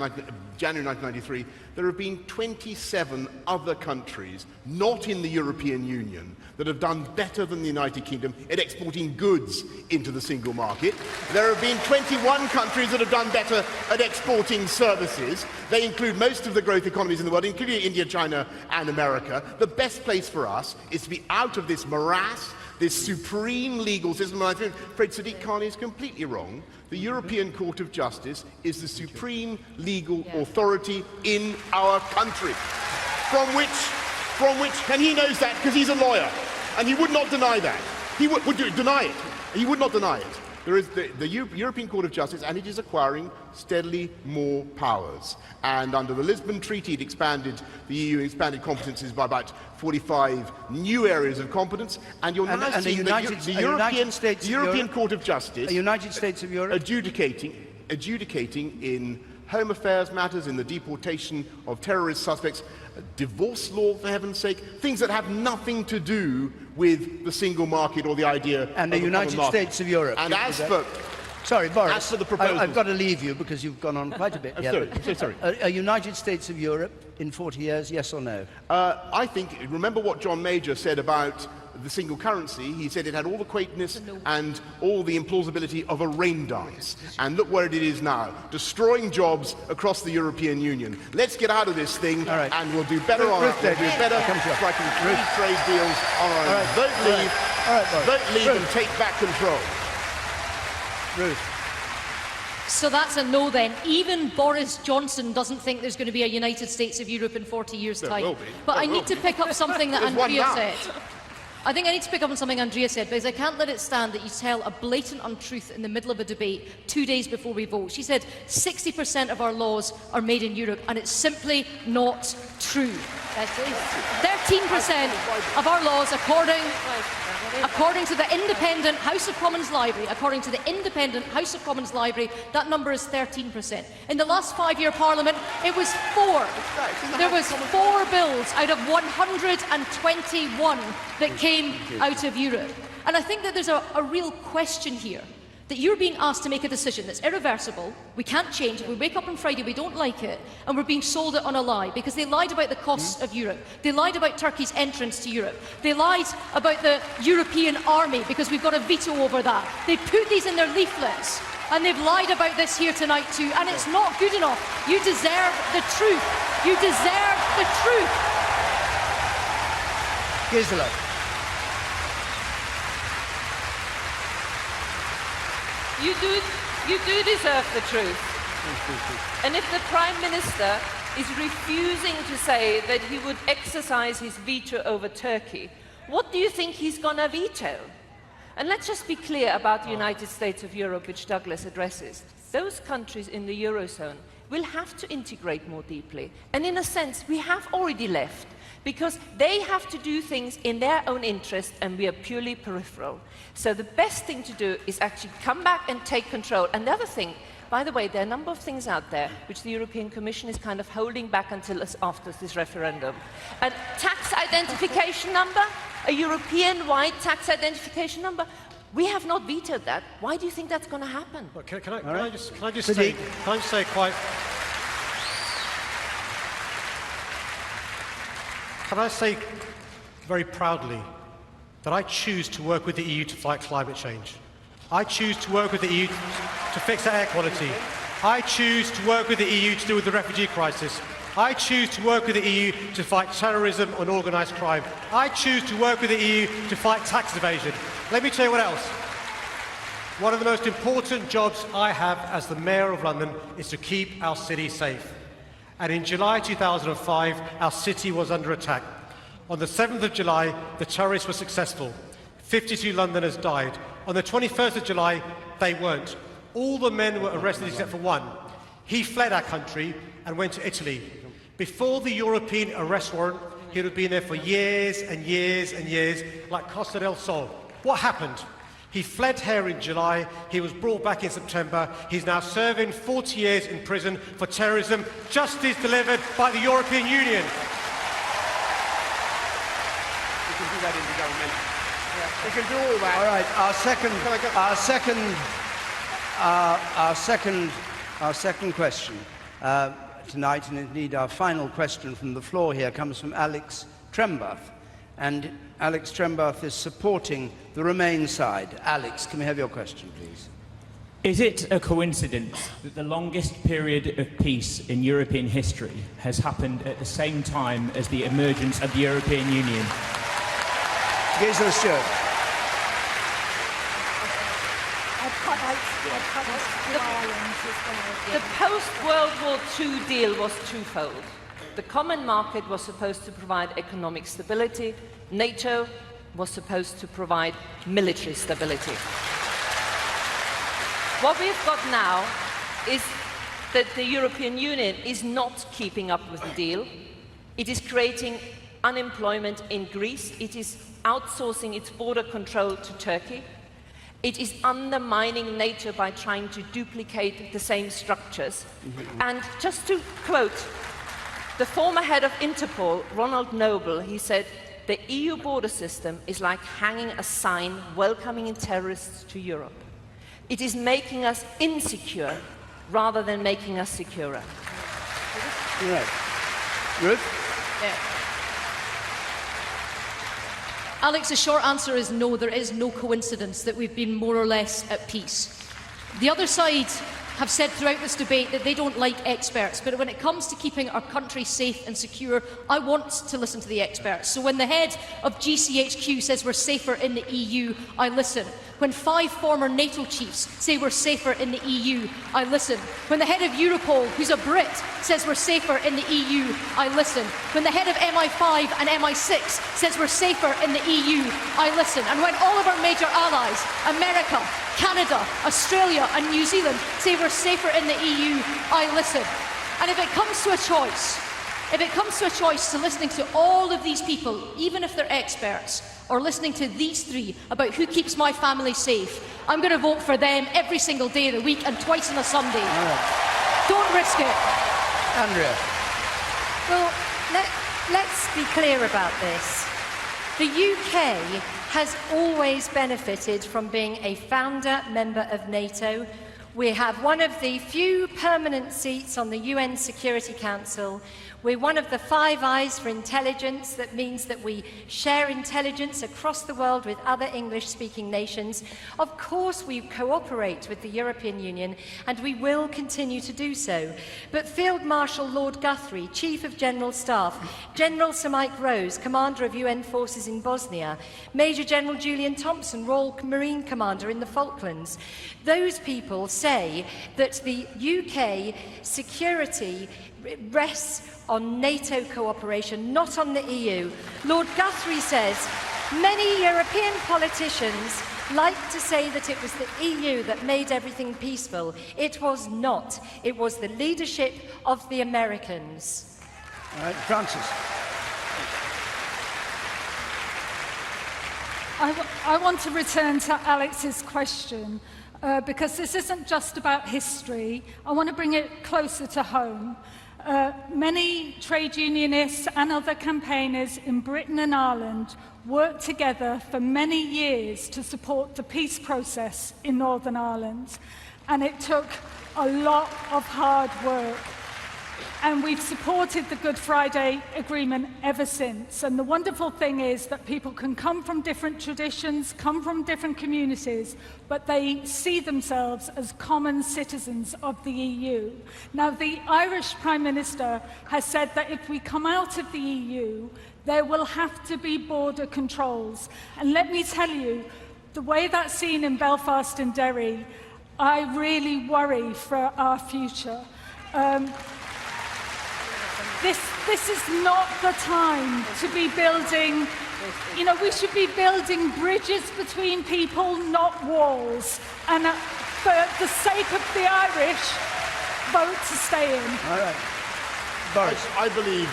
January 1993, there have been 27 other countries, not in the European Union, that have done better than the United Kingdom at exporting goods into the single market. There have been 21 countries that have done better at exporting services. They include most of the growth economies in the world, including India, China, and America. The best place for us is to be out of this morass, this supreme legal system. And I'm afraid Sadiq Khan is completely wrong. The European Court of Justice is the supreme legal authority in our country, from which, and he knows that because he's a lawyer, and he would not deny that. He would deny it. He would not deny it. There is the European Court of Justice, and it is acquiring steadily more powers. And under the Lisbon Treaty, the EU expanded competences by about 45 new areas of competence. And you're now seeing the European Court of Justice, the United States of Europe, adjudicating in home affairs matters, in the deportation of terrorist suspects, divorce law, for heaven's sake, things that have nothing to do with the single market or the idea and of the United States of Europe. And as for Sorry, Boris. As for the proposals, I've got to leave you because you've gone on quite a bit. Sorry, I'm so sorry. A United States of Europe in 40 years, yes or no? I think, remember what John Major said about the single currency. He said it had all the quaintness and all the implausibility of a rain dance. And look where it is now, destroying jobs across the European Union. Let's get out of this thing, and we'll do better on it. We'll do better striking free trade deals on our own. Vote leave and take back control. Ruth. So that's a no then. Even Boris Johnson doesn't think there's going to be a United States of Europe in 40 years' time. Will be. But I will need to be. pick up something that There's one Andrea now. said. I think I need to pick up on something Andrea said, because I can't let it stand that you tell a blatant untruth in the middle of a debate 2 days before we vote. She said 60% of our laws are made in Europe, and it's simply not true. 13% of our laws, according to the independent House of Commons Library, that number is 13%. In the last 5-year Parliament, it was 4. There was 4 bills out of 121 that came out of Europe. And I think that there's a real question here, that you're being asked to make a decision that's irreversible, we can't change it, we wake up on Friday, we don't like it, and we're being sold it on a lie, because they lied about the costs of Europe, they lied about Turkey's entrance to Europe, they lied about the European army, because we've got a veto over that. They put these in their leaflets, and they've lied about this here tonight too, and it's not good enough. You deserve the truth. You deserve the truth. Gisela. You do deserve the truth. And if the Prime Minister is refusing to say that he would exercise his veto over Turkey, what do you think he's going to veto? And let's just be clear about the United States of Europe, which Douglas addresses. Those countries in the Eurozone will have to integrate more deeply. And in a sense, we have already left, because they have to do things in their own interest, and we are purely peripheral. So the best thing to do is actually come back and take control. And the other thing, by the way, there are a number of things out there which the European Commission is kind of holding back until after this referendum. A tax identification number, a European-wide tax identification number. We have not vetoed that. Why do you think that's going to happen? Well, can I just say quite... Can I say very proudly that I choose to work with the EU to fight climate change. I choose to work with the EU to fix air quality. I choose to work with the EU to deal with the refugee crisis. I choose to work with the EU to fight terrorism and organised crime. I choose to work with the EU to fight tax evasion. Let me tell you what else. One of the most important jobs I have as the Mayor of London is to keep our city safe. And in July 2005, our city was under attack. On the 7th of July, the terrorists were successful. 52 Londoners died. On the 21st of July, they weren't. All the men were arrested except for one. He fled our country and went to Italy. Before the European arrest warrant, he would have been there for years and years and years, like Costa del Sol. What happened? He fled here in July, he was brought back in September, he's now serving 40 years in prison for terrorism, justice delivered by the European Union. We can do that in the government. Yeah. We can do all that. All right, our second question tonight, and indeed our final question from the floor here, comes from Alex Trembath. And Alex Trembath is supporting the Remain side. Alex, can we have your question, please? Is it a coincidence that the longest period of peace in European history has happened at the same time as the emergence of the European Union? Gisela Stewart. The post-World War II deal was twofold. The common market was supposed to provide economic stability. NATO was supposed to provide military stability. What we've got now is that the European Union is not keeping up with the deal. It is creating unemployment in Greece. It is outsourcing its border control to Turkey. It is undermining NATO by trying to duplicate the same structures. And just to quote the former head of Interpol, Ronald Noble, he said, "The EU border system is like hanging a sign welcoming terrorists to Europe." It is making us insecure rather than making us securer. Right. Ruth? Yeah. Alex, the short answer is no, there is no coincidence that we've been more or less at peace. The other side have said throughout this debate that they don't like experts, but when it comes to keeping our country safe and secure, I want to listen to the experts. So when the head of GCHQ says we're safer in the EU, I listen. When 5 former NATO chiefs say we're safer in the EU, I listen. When the head of Europol, who's a Brit, says we're safer in the EU, I listen. When the head of MI5 and MI6 says we're safer in the EU, I listen. And when all of our major allies, America, Canada, Australia and New Zealand, say we're safer in the EU, I listen. And if it comes to a choice to listening to all of these people, even if they're experts, or listening to these 3 about who keeps my family safe, I'm going to vote for them every single day of the week and twice on a Sunday. Right. Don't risk it. Andrea. Well, let's be clear about this. The UK has always benefited from being a founder member of NATO. We have one of the few permanent seats on the UN Security Council. We're one of the 5 eyes for intelligence. That means that we share intelligence across the world with other English-speaking nations. Of course, we cooperate with the European Union, and we will continue to do so. But Field Marshal Lord Guthrie, Chief of General Staff, General Sir Mike Rose, Commander of UN Forces in Bosnia, Major General Julian Thompson, Royal Marine Commander in the Falklands, those people say that the UK security rests on NATO cooperation, not on the EU. Lord Guthrie says many European politicians like to say that it was the EU that made everything peaceful. It was not. It was the leadership of the Americans. All right, Francis. I want to return to Alex's question because this isn't just about history. I want to bring it closer to home. Many trade unionists and other campaigners in Britain and Ireland worked together for many years to support the peace process in Northern Ireland, and it took a lot of hard work. And we've supported the Good Friday Agreement ever since. And the wonderful thing is that people can come from different traditions, come from different communities, but they see themselves as common citizens of the EU. Now, the Irish Prime Minister has said that if we come out of the EU, there will have to be border controls. And let me tell you, the way that's seen in Belfast and Derry, I really worry for our future. This is not the time to be building, we should be building bridges between people, not walls. And for the sake of the Irish, vote to stay in. All right. Boris. I believe,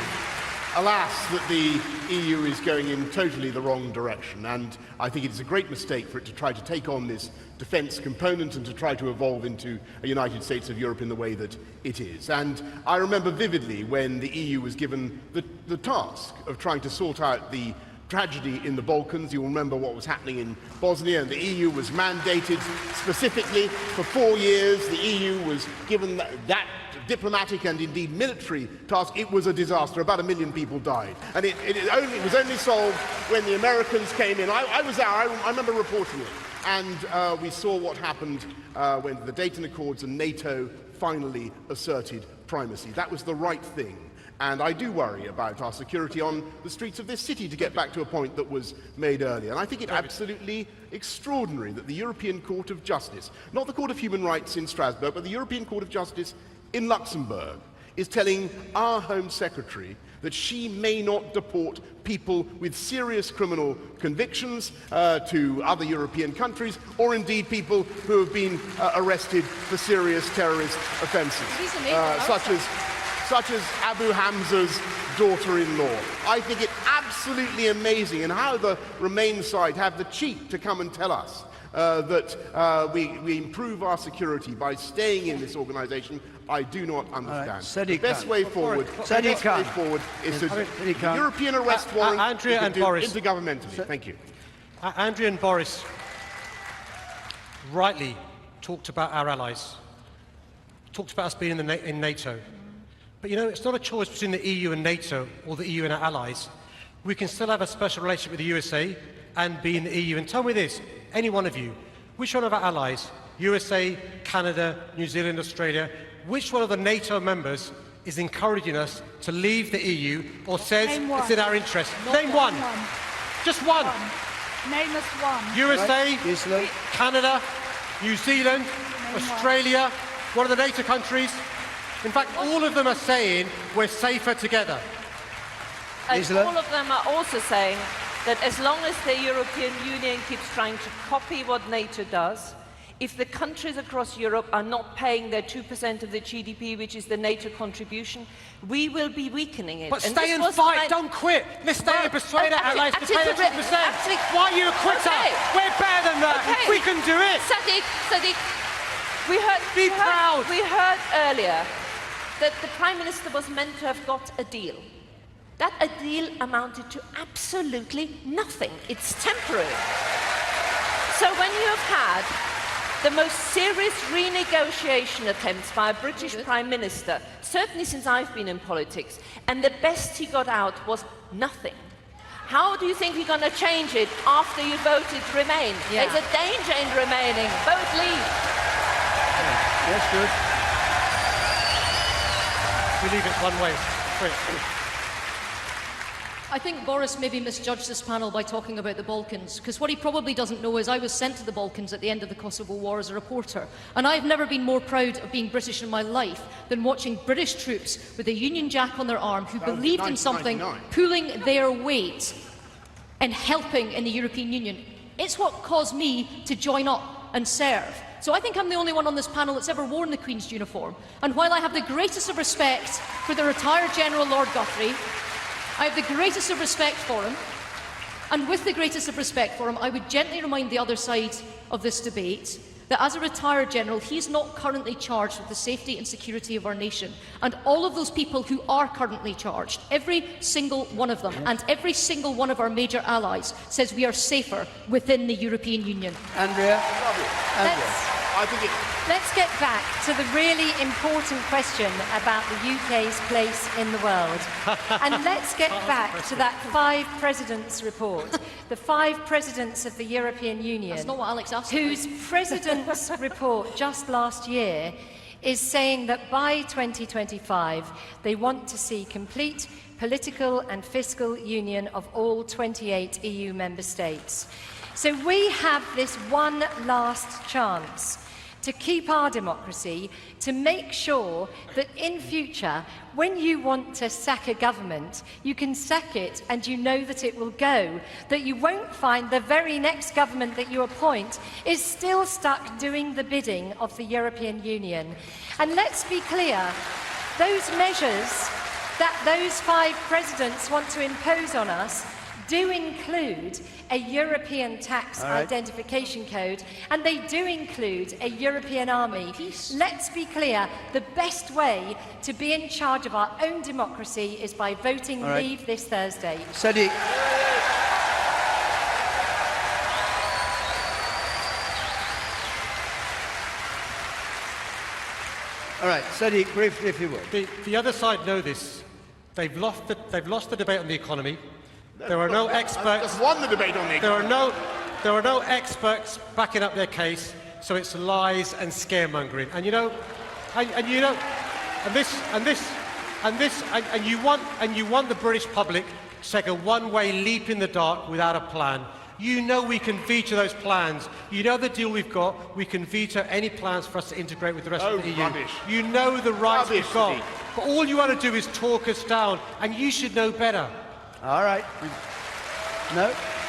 alas, that the EU is going in totally the wrong direction, and I think it is a great mistake for it to try to take on this defence component and to try to evolve into a United States of Europe in the way that it is. And I remember vividly when the EU was given the task of trying to sort out the tragedy in the Balkans. You'll remember what was happening in Bosnia, and the EU was mandated specifically for 4 years. The EU was given that diplomatic and indeed military task. It was a disaster. About 1 million people died. And it was only solved when the Americans came in. I was there. I remember reporting it. And we saw what happened when the Dayton Accords and NATO finally asserted primacy. That was the right thing. And I do worry about our security on the streets of this city, to get back to a point that was made earlier. And I think it absolutely extraordinary that the European Court of Justice, not the Court of Human Rights in Strasbourg, but the European Court of Justice in Luxembourg, is telling our Home Secretary that she may not deport people with serious criminal convictions to other European countries, or indeed people who have been arrested for serious terrorist offences, such as Abu Hamza's daughter-in-law. I think it absolutely amazing, and how the Remain side have the cheek to come and tell us that we improve our security by staying in this organisation. I do not understand. The best way forward is to the European arrest warrant. Andrea and Boris. Intergovernmentally. Thank you. Andrea and Boris rightly talked about our allies, talked about us being in NATO. But you know, it's not a choice between the EU and NATO or the EU and our allies. We can still have a special relationship with the USA and be in the EU. And tell me this, any one of you, which one of our allies, USA, Canada, New Zealand, Australia, which one of the NATO members is encouraging us to leave the EU or says it's in our interest? Name one. Just one. Name us one. USA, Canada, New Zealand, Australia, one of the NATO countries. In fact, all of them are saying we're safer together. And all of them are also saying that as long as the European Union keeps trying to copy what NATO does, if the countries across Europe are not paying their 2% of the GDP, which is the NATO contribution, we will be weakening it. But stay and fight, don't quit. Let's stay and persuade our allies to pay the 2%. Why are you a quitter? Okay. We're better than that. Okay. We can do it. Sadiq, we heard earlier that the Prime Minister was meant to have got a deal. That a deal amounted to absolutely nothing. It's temporary. So when you have had the most serious renegotiation attempts by a British Prime Minister, certainly since I've been in politics, and the best he got out was nothing, how do you think you're going to change it after you voted Remain? Yeah. There's a danger in remaining. Vote Leave. Yes, good. We leave it one way. Quick. I think Boris maybe misjudged this panel by talking about the Balkans, because what he probably doesn't know is I was sent to the Balkans at the end of the Kosovo War as a reporter, and I've never been more proud of being British in my life than watching British troops with a Union Jack on their arm who believed in something, pulling their weight and helping in the European Union. It's what caused me to join up and serve. So I think I'm the only one on this panel that's ever worn the Queen's uniform, and while I have the greatest of respect for the retired General Lord Guthrie, I have the greatest of respect for him, and with the greatest of respect for him, I would gently remind the other side of this debate that as a retired general, he's not currently charged with the safety and security of our nation. And all of those people who are currently charged, every single one of them, and every single one of our major allies, says we are safer within the European Union. Andrea? Let's get back to the really important question about the UK's place in the world. And let's get back to that 5 presidents report. The 5 presidents of the European Union. That's not what Alex asked. Whose president's report just last year is saying that by 2025 they want to see complete political and fiscal union of all 28 EU member states. So we have this one last chance to keep our democracy, to make sure that in future, when you want to sack a government, you can sack it and you know that it will go, that you won't find the very next government that you appoint is still stuck doing the bidding of the European Union. And let's be clear, those measures that those 5 presidents want to impose on us do include a European tax identification code, and they do include a European army. Let's be clear, the best way to be in charge of our own democracy is by voting Leave this Thursday. Sadiq. All right, Sadiq, briefly, if you will. The other side know this. They've lost the debate on the economy. There are no experts. Just won the debate on the economy. There are no experts backing up their case, so it's lies and scaremongering. And you know, you want the British public to take a one-way leap in the dark without a plan. You know we can veto those plans. You know the deal we've got. We can veto any plans for us to integrate with the rest of the EU. Rubbish. You know the rights we've got. Steve. But all you want to do is talk us down, and you should know better. All right. No,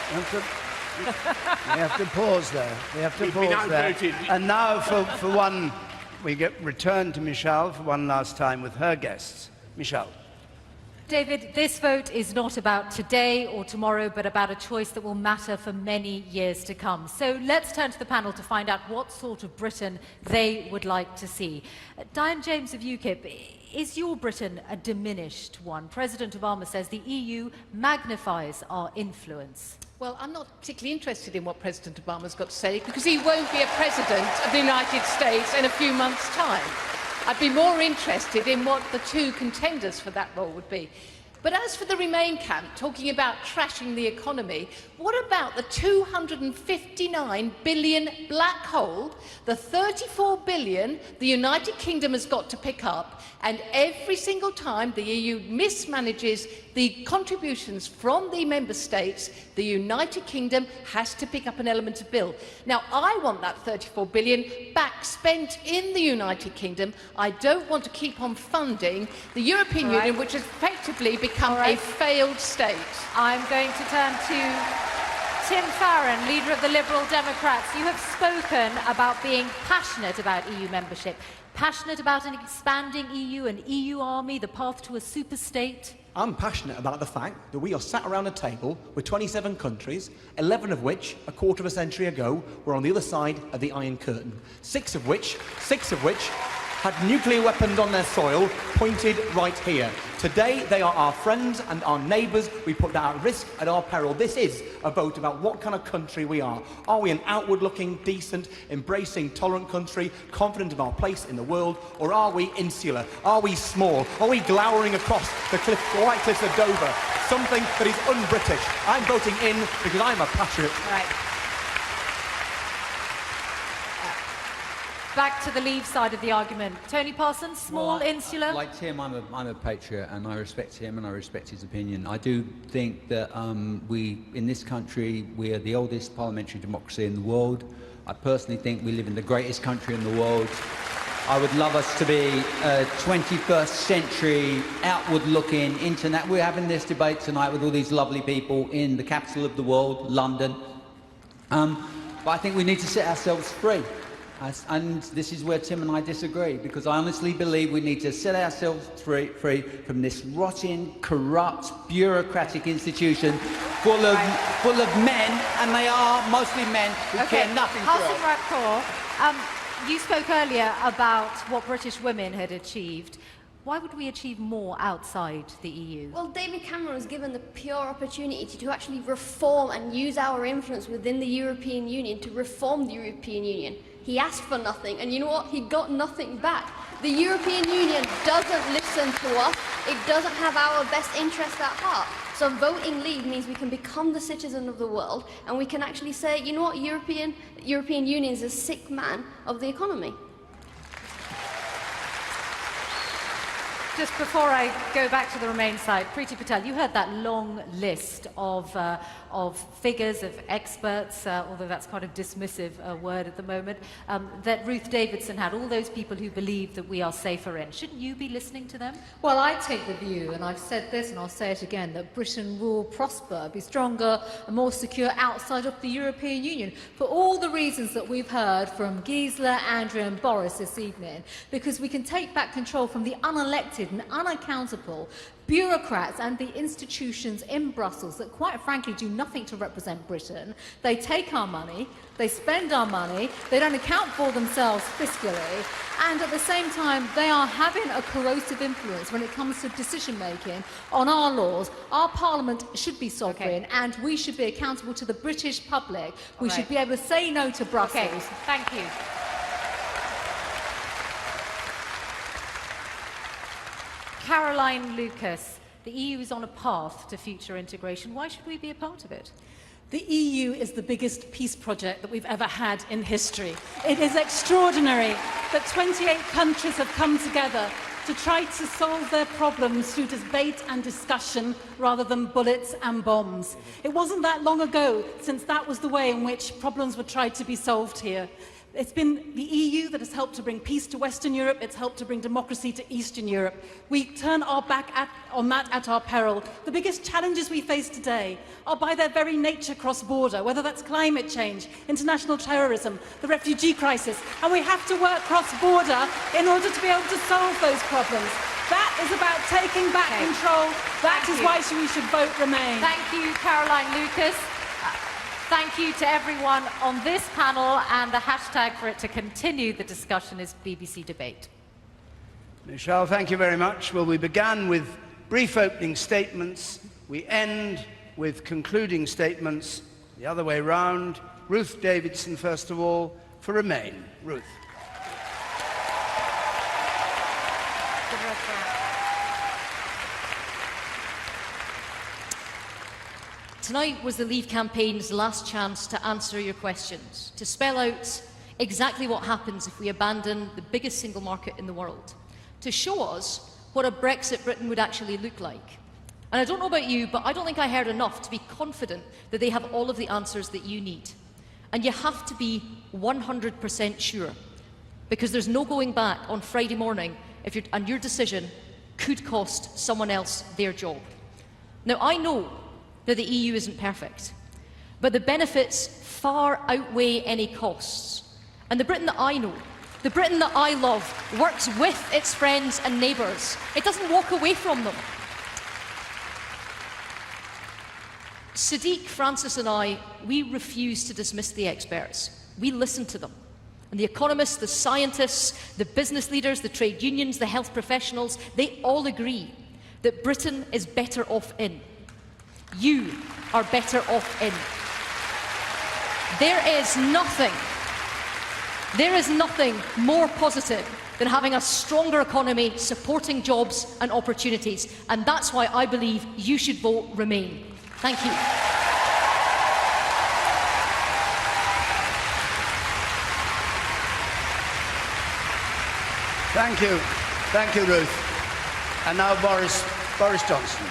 we have to pause there. We have to We've been pause there. outvoted. And now, for one, we get return to Michelle for one last time with her guests. Michelle. David, this vote is not about today or tomorrow, but about a choice that will matter for many years to come. So let's turn to the panel to find out what sort of Britain they would like to see. Diane James of UKIP, is your Britain a diminished one? President Obama says the EU magnifies our influence. Well, I'm not particularly interested in what President Obama's got to say, because he won't be a president of the United States in a few months' time. I'd be more interested in what the two contenders for that role would be. But as for the Remain camp, talking about trashing the economy, what about the 259 billion black hole, the 34 billion the United Kingdom has got to pick up, and every single time the EU mismanages the contributions from the member states, the United Kingdom has to pick up an element of bill. Now, I want that 34 billion back spent in the United Kingdom. I don't want to keep on funding the European Union, which has effectively become a failed state. I'm going to turn to Tim Farron, leader of the Liberal Democrats. You have spoken about being passionate about EU membership, passionate about an expanding EU, an EU army, the path to a super state. I'm passionate about the fact that we are sat around a table with 27 countries, 11 of which, a quarter of a century ago, were on the other side of the Iron Curtain. Six of which had nuclear weapons on their soil pointed right here. Today, they are our friends and our neighbours. We put that at risk, at our peril. This is a vote about what kind of country we are. Are we an outward-looking, decent, embracing, tolerant country, confident of our place in the world, or are we insular? Are we small? Are we glowering across the white cliffs of Dover? Something that is un-British. I'm voting in because I'm a patriot. Right. Back to the Leave side of the argument. Tony Parsons, small, insular? Like Tim, I'm a patriot, and I respect him and I respect his opinion. I do think that we, in this country, we are the oldest parliamentary democracy in the world. I personally think we live in the greatest country in the world. I would love us to be a 21st century, outward-looking internet. We're having this debate tonight with all these lovely people in the capital of the world, London. But I think we need to set ourselves free. And this is where Tim and I disagree, because I honestly believe we need to set ourselves free from this rotting, corrupt, bureaucratic institution full of men, and they are mostly men who care nothing for us. You spoke earlier about what British women had achieved. Why would we achieve more outside the EU? Well, David Cameron was given the pure opportunity to actually reform and use our influence within the European Union to reform the European Union. He asked for nothing, and you know what? He got nothing back. The European Union doesn't listen to us. It doesn't have our best interests at heart. So voting Leave means we can become the citizen of the world, and we can actually say, you know what? European Union is a sick man of the economy. Just before I go back to the Remain side, Priti Patel, you heard that long list of figures, of experts, although that's quite a dismissive word at the moment, that Ruth Davidson had, all those people who believe that we are safer in. Shouldn't you be listening to them? Well, I take the view, and I've said this and I'll say it again, that Britain will prosper, be stronger and more secure outside of the European Union, for all the reasons that we've heard from Gisela, Andrea and Boris this evening, because we can take back control from the unelected and unaccountable bureaucrats and the institutions in Brussels that quite frankly do nothing to represent Britain. They take our money, they spend our money, they don't account for themselves fiscally, and at the same time they are having a corrosive influence when it comes to decision making on our laws. Our Parliament should be sovereign, and we should be accountable to the British public. We should be able to say no to Brussels. Okay, thank you. Caroline Lucas, the EU is on a path to future integration. Why should we be a part of it? The EU is the biggest peace project that we've ever had in history. It is extraordinary that 28 countries have come together to try to solve their problems through debate and discussion rather than bullets and bombs. It wasn't that long ago since that was the way in which problems were tried to be solved here. It's been the EU that has helped to bring peace to Western Europe. It's helped to bring democracy to Eastern Europe. We turn our back on that at our peril. The biggest challenges we face today are by their very nature cross-border, whether that's climate change, international terrorism, the refugee crisis, and we have to work cross-border in order to be able to solve those problems. That is about taking back control. That is why we should vote Remain. Thank you, Caroline Lucas. Thank you to everyone on this panel, and the hashtag for it to continue the discussion is BBC Debate. Michelle, thank you very much. Well, we began with brief opening statements. We end with concluding statements. The other way round. Ruth Davidson, first of all, for Remain. Ruth. Tonight was the Leave campaign's last chance to answer your questions, to spell out exactly what happens if we abandon the biggest single market in the world, to show us what a Brexit Britain would actually look like. And I don't know about you, but I don't think I heard enough to be confident that they have all of the answers that you need. And you have to be 100% sure, because there's no going back on Friday morning and your decision could cost someone else their job. Now, I know that the EU isn't perfect, but the benefits far outweigh any costs. And the Britain that I know, the Britain that I love, works with its friends and neighbours. It doesn't walk away from them. Sadiq, Francis and I, we refuse to dismiss the experts. We listen to them. And the economists, the scientists, the business leaders, the trade unions, the health professionals, they all agree that Britain is better off in. You are better off in. There is nothing more positive than having a stronger economy supporting jobs and opportunities. And that's why I believe you should vote Remain. Thank you. Thank you. Thank you, Ruth. And now Boris Johnson.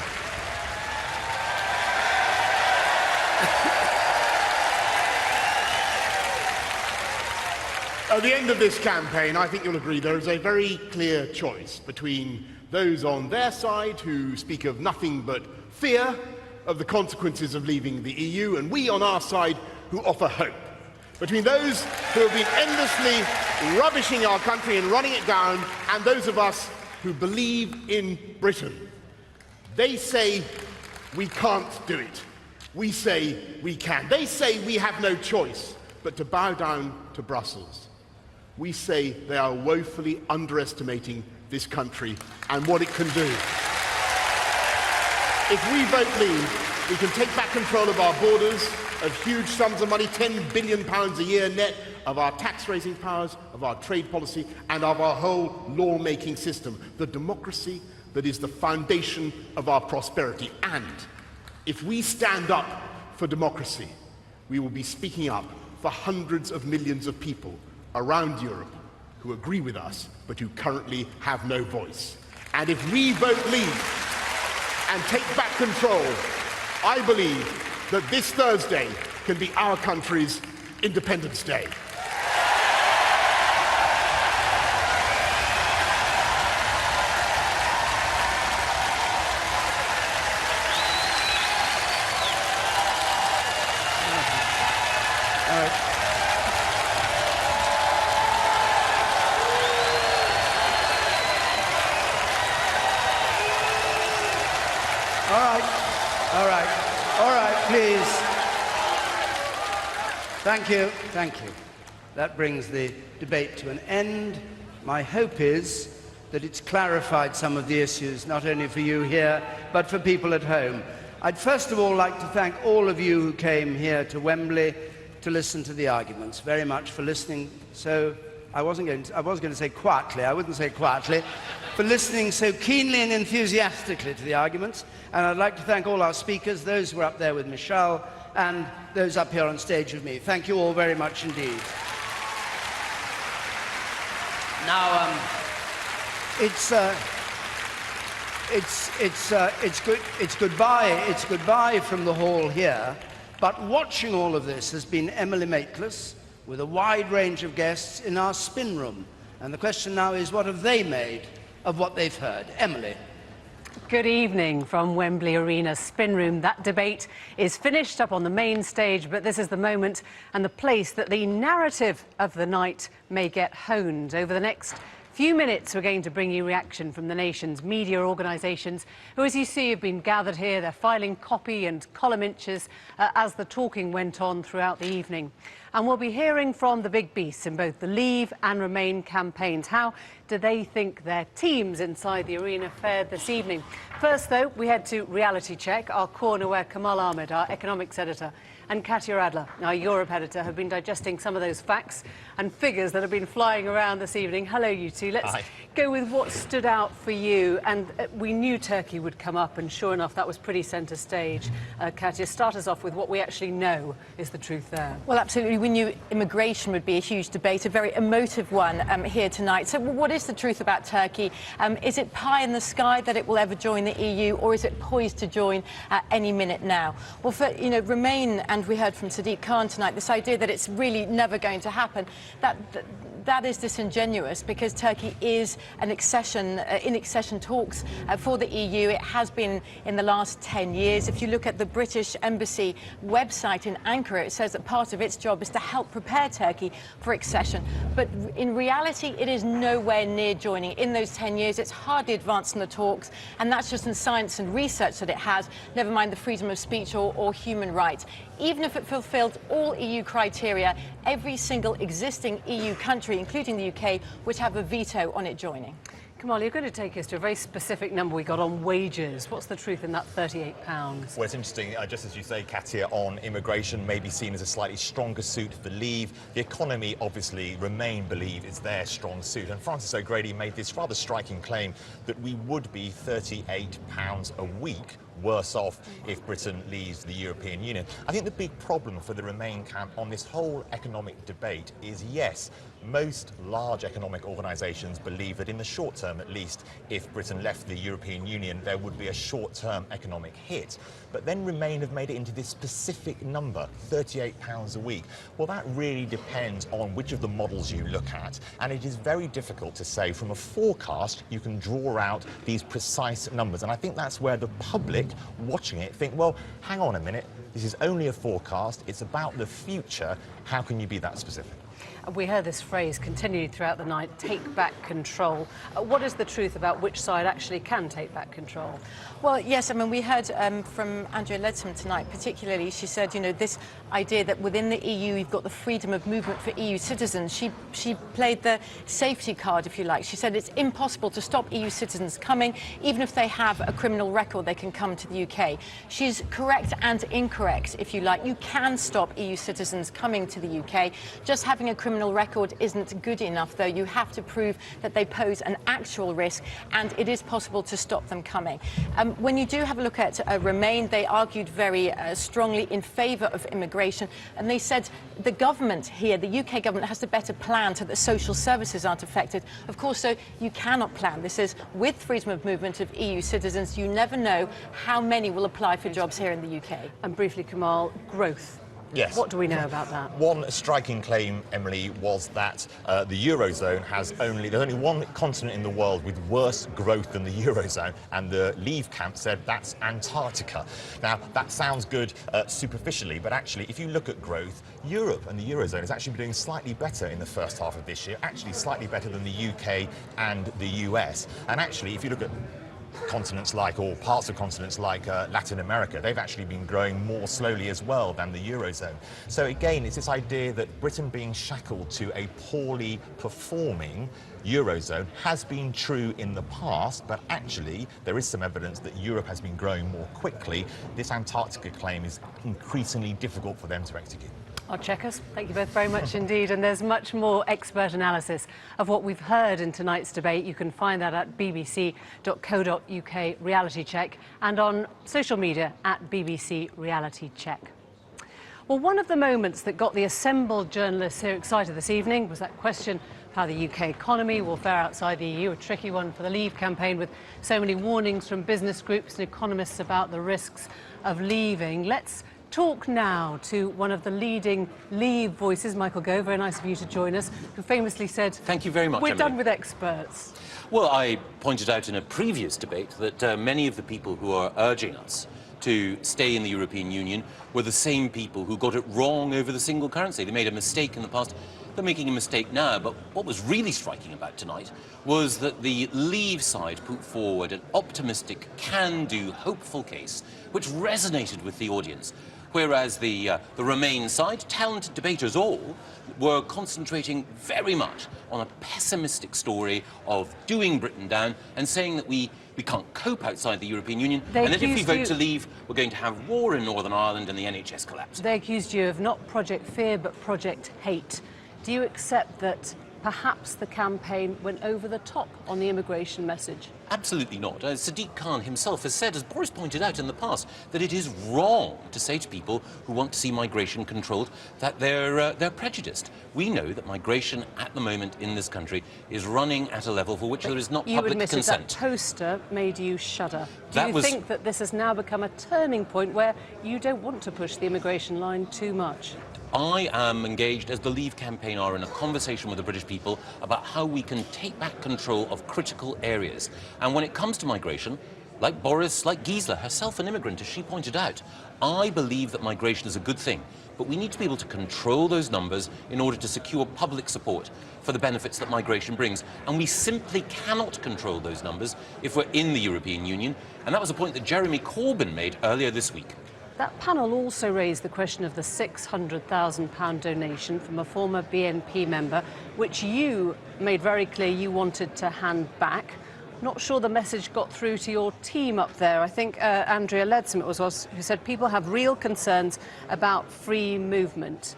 At the end of this campaign, I think you'll agree there is a very clear choice between those on their side who speak of nothing but fear of the consequences of leaving the EU, and we on our side who offer hope. Between those who have been endlessly rubbishing our country and running it down, and those of us who believe in Britain. They say we can't do it. We say we can. They say we have no choice but to bow down to Brussels. We say they are woefully underestimating this country and what it can do. If we vote Leave, we can take back control of our borders, of huge sums of money, £10 billion a year net, of our tax-raising powers, of our trade policy, and of our whole law-making system, the democracy that is the foundation of our prosperity. And if we stand up for democracy, we will be speaking up for hundreds of millions of people around Europe who agree with us, but who currently have no voice. And if we vote Leave and take back control, I believe that this Thursday can be our country's Independence Day. All right, please. Thank you. That brings the debate to an end. My hope is that it's clarified some of the issues, not only for you here, but for people at home. I'd first of all like to thank all of you who came here to Wembley to listen to the arguments, very much for listening so, I was going to say quietly, I wouldn't say quietly, for listening so keenly and enthusiastically to the arguments. And I'd like to thank all our speakers, those who are up there with Michelle, and those up here on stage with me. Thank you all very much indeed. Now, it's goodbye from the hall here. But watching all of this has been Emily Maitlis, with a wide range of guests in our spin room. And the question now is, what have they made of what they've heard? Emily. Good evening from Wembley Arena Spin Room. That debate is finished up on the main stage, but this is the moment and the place that the narrative of the night may get honed. Over the next few minutes, we're going to bring you reaction from the nation's media organisations, who, as you see, have been gathered here. They're filing copy and column inches as the talking went on throughout the evening. And we'll be hearing from the big beasts in both the Leave and Remain campaigns. How do they think their teams inside the arena fared this evening? First, though, we head to Reality Check, our corner where Kamal Ahmed, our economics editor, and Katya Adler, our Europe editor, have been digesting some of those facts and figures that have been flying around this evening. Hello, you two. Let's go with what stood out for you. And we knew Turkey would come up, and sure enough, that was pretty centre stage. Katya, start us off with what we actually know is the truth there. Well, absolutely. We knew immigration would be a huge debate, a very emotive one here tonight. So what is the truth about Turkey? Is it pie in the sky that it will ever join the EU, or is it poised to join any minute now? Well, for, Remain, and we heard from Sadiq Khan tonight, this idea that it's really never going to happen, that is disingenuous, because Turkey is in accession talks for the EU. It has been in the last 10 years. If you look at the British Embassy website in Ankara, it says that part of its job is to help prepare Turkey for accession. But in reality, it is nowhere near joining. In those 10 years, it's hardly advanced in the talks, and that's just in science and research that it has, never mind the freedom of speech or human rights. Even if it fulfilled all EU criteria, every single existing EU country, including the UK, would have a veto on it joining. Kamal, you're going to take us to a very specific number we got on wages. What's the truth in that £38? Well, it's interesting, just as you say, Katya, on immigration may be seen as a slightly stronger suit for Leave. The economy, obviously, Remain believe is their strong suit. And Francis O'Grady made this rather striking claim that we would be £38 a week worse off if Britain leaves the European Union. I think the big problem for the Remain camp on this whole economic debate is, yes, most large economic organisations believe that in the short term, at least, if Britain left the European Union, there would be a short-term economic hit. But then Remain have made it into this specific number, £38 a week. Well, that really depends on which of the models you look at, and it is very difficult to say from a forecast you can draw out these precise numbers. And I think that's where the public watching it think, well, hang on a minute, this is only a forecast, it's about the future, how can you be that specific? We heard this phrase continued throughout the night, take back control. What is the truth about which side actually can take back control? Well, yes, I mean, we heard from Andrea Leadsom tonight, particularly. She said, this idea that within the EU you've got the freedom of movement for EU citizens. She played the safety card, if you like. She said it's impossible to stop EU citizens coming. Even if they have a criminal record, they can come to the UK. She's correct and incorrect, if you like. You can stop EU citizens coming to the UK. Just having a criminal record isn't good enough, though. You have to prove that they pose an actual risk, and it is possible to stop them coming. When you do have a look at Remain, they argued very strongly in favour of immigration, and they said the government here, the UK government, has to better plan so that social services aren't affected. Of course, so you cannot plan. This is with freedom of movement of EU citizens. You never know how many will apply for jobs here in the UK. And briefly, Kamal, growth. Yes. What do we know about that? One striking claim, Emily, was that the Eurozone there's only one continent in the world with worse growth than the Eurozone, and the Leave camp said that's Antarctica. Now, that sounds good superficially, but actually, if you look at growth, Europe and the Eurozone has actually been doing slightly better in the first half of this year, actually slightly better than the UK and the US. And actually, if you look at continents like, or parts of continents like Latin America, they've actually been growing more slowly as well than the Eurozone. So again, it's this idea that Britain being shackled to a poorly performing Eurozone has been true in the past, but actually there is some evidence that Europe has been growing more quickly. This Antarctica claim is increasingly difficult for them to execute. Our checkers, thank you both very much indeed. And there's much more expert analysis of what we've heard in tonight's debate. You can find that at bbc.co.uk Reality Check and on social media at BBC Reality Check. Well, one of the moments that got the assembled journalists here excited this evening was that question of how the UK economy will fare outside the EU, a tricky one for the Leave campaign with so many warnings from business groups and economists about the risks of leaving. Let's talk now to one of the leading Leave voices, Michael Gove. Very nice of you to join us, who famously said, "Thank you very much, we're Emily. done with experts." Well, I pointed out in a previous debate that many of the people who are urging us to stay in the European Union were the same people who got it wrong over the single currency. They made a mistake in the past. They're making a mistake now, but what was really striking about tonight was that the Leave side put forward an optimistic, can-do, hopeful case which resonated with the audience, whereas the Remain side, talented debaters all, were concentrating very much on a pessimistic story of doing Britain down and saying that we can't cope outside the European Union, and that if we vote to leave, we're going to have war in Northern Ireland and the NHS collapse. They accused you of not Project Fear, but Project Hate. Do you accept that perhaps the campaign went over the top on the immigration message? Absolutely not. Sadiq Khan himself has said, as Boris pointed out in the past, that it is wrong to say to people who want to see migration controlled that they're prejudiced. We know that migration at the moment in this country is running at a level for which there is not public consent. You admitted that poster made you shudder. Do you think that this has now become a turning point where you don't want to push the immigration line too much? I am engaged, as the Leave campaign are, in a conversation with the British people about how we can take back control of critical areas. And when it comes to migration, like Boris, like Gisela, herself an immigrant, as she pointed out, I believe that migration is a good thing. But we need to be able to control those numbers in order to secure public support for the benefits that migration brings. And we simply cannot control those numbers if we're in the European Union. And that was a point that Jeremy Corbyn made earlier this week. That panel also raised the question of the £600,000 donation from a former BNP member, which you made very clear you wanted to hand back. Not sure the message got through to your team up there. I think Andrea Leadsom it was who said people have real concerns about free movement.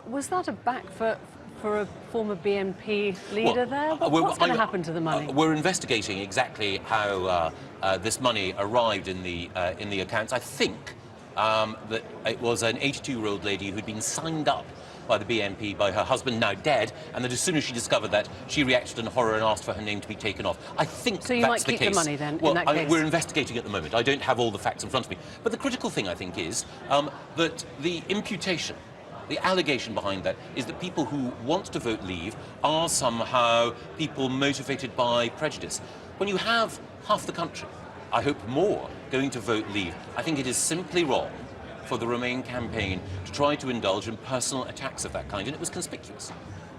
Was that a back for a former BNP leader there? What's going to happen to the money? We're investigating exactly how this money arrived in the accounts. I think that it was an 82-year-old lady who'd been signed up by the BNP by her husband, now dead, and that as soon as she discovered that, she reacted in horror and asked for her name to be taken off. I think so. You that's might the keep case. The money then. Well, in that case. We're investigating at the moment. I don't have all the facts in front of me. But the critical thing, I think, is that the imputation, the allegation behind that, is that people who want to vote Leave are somehow people motivated by prejudice. When you have half the country, I hope more, going to vote Leave, I think it is simply wrong for the Remain campaign to try to indulge in personal attacks of that kind, and it was conspicuous.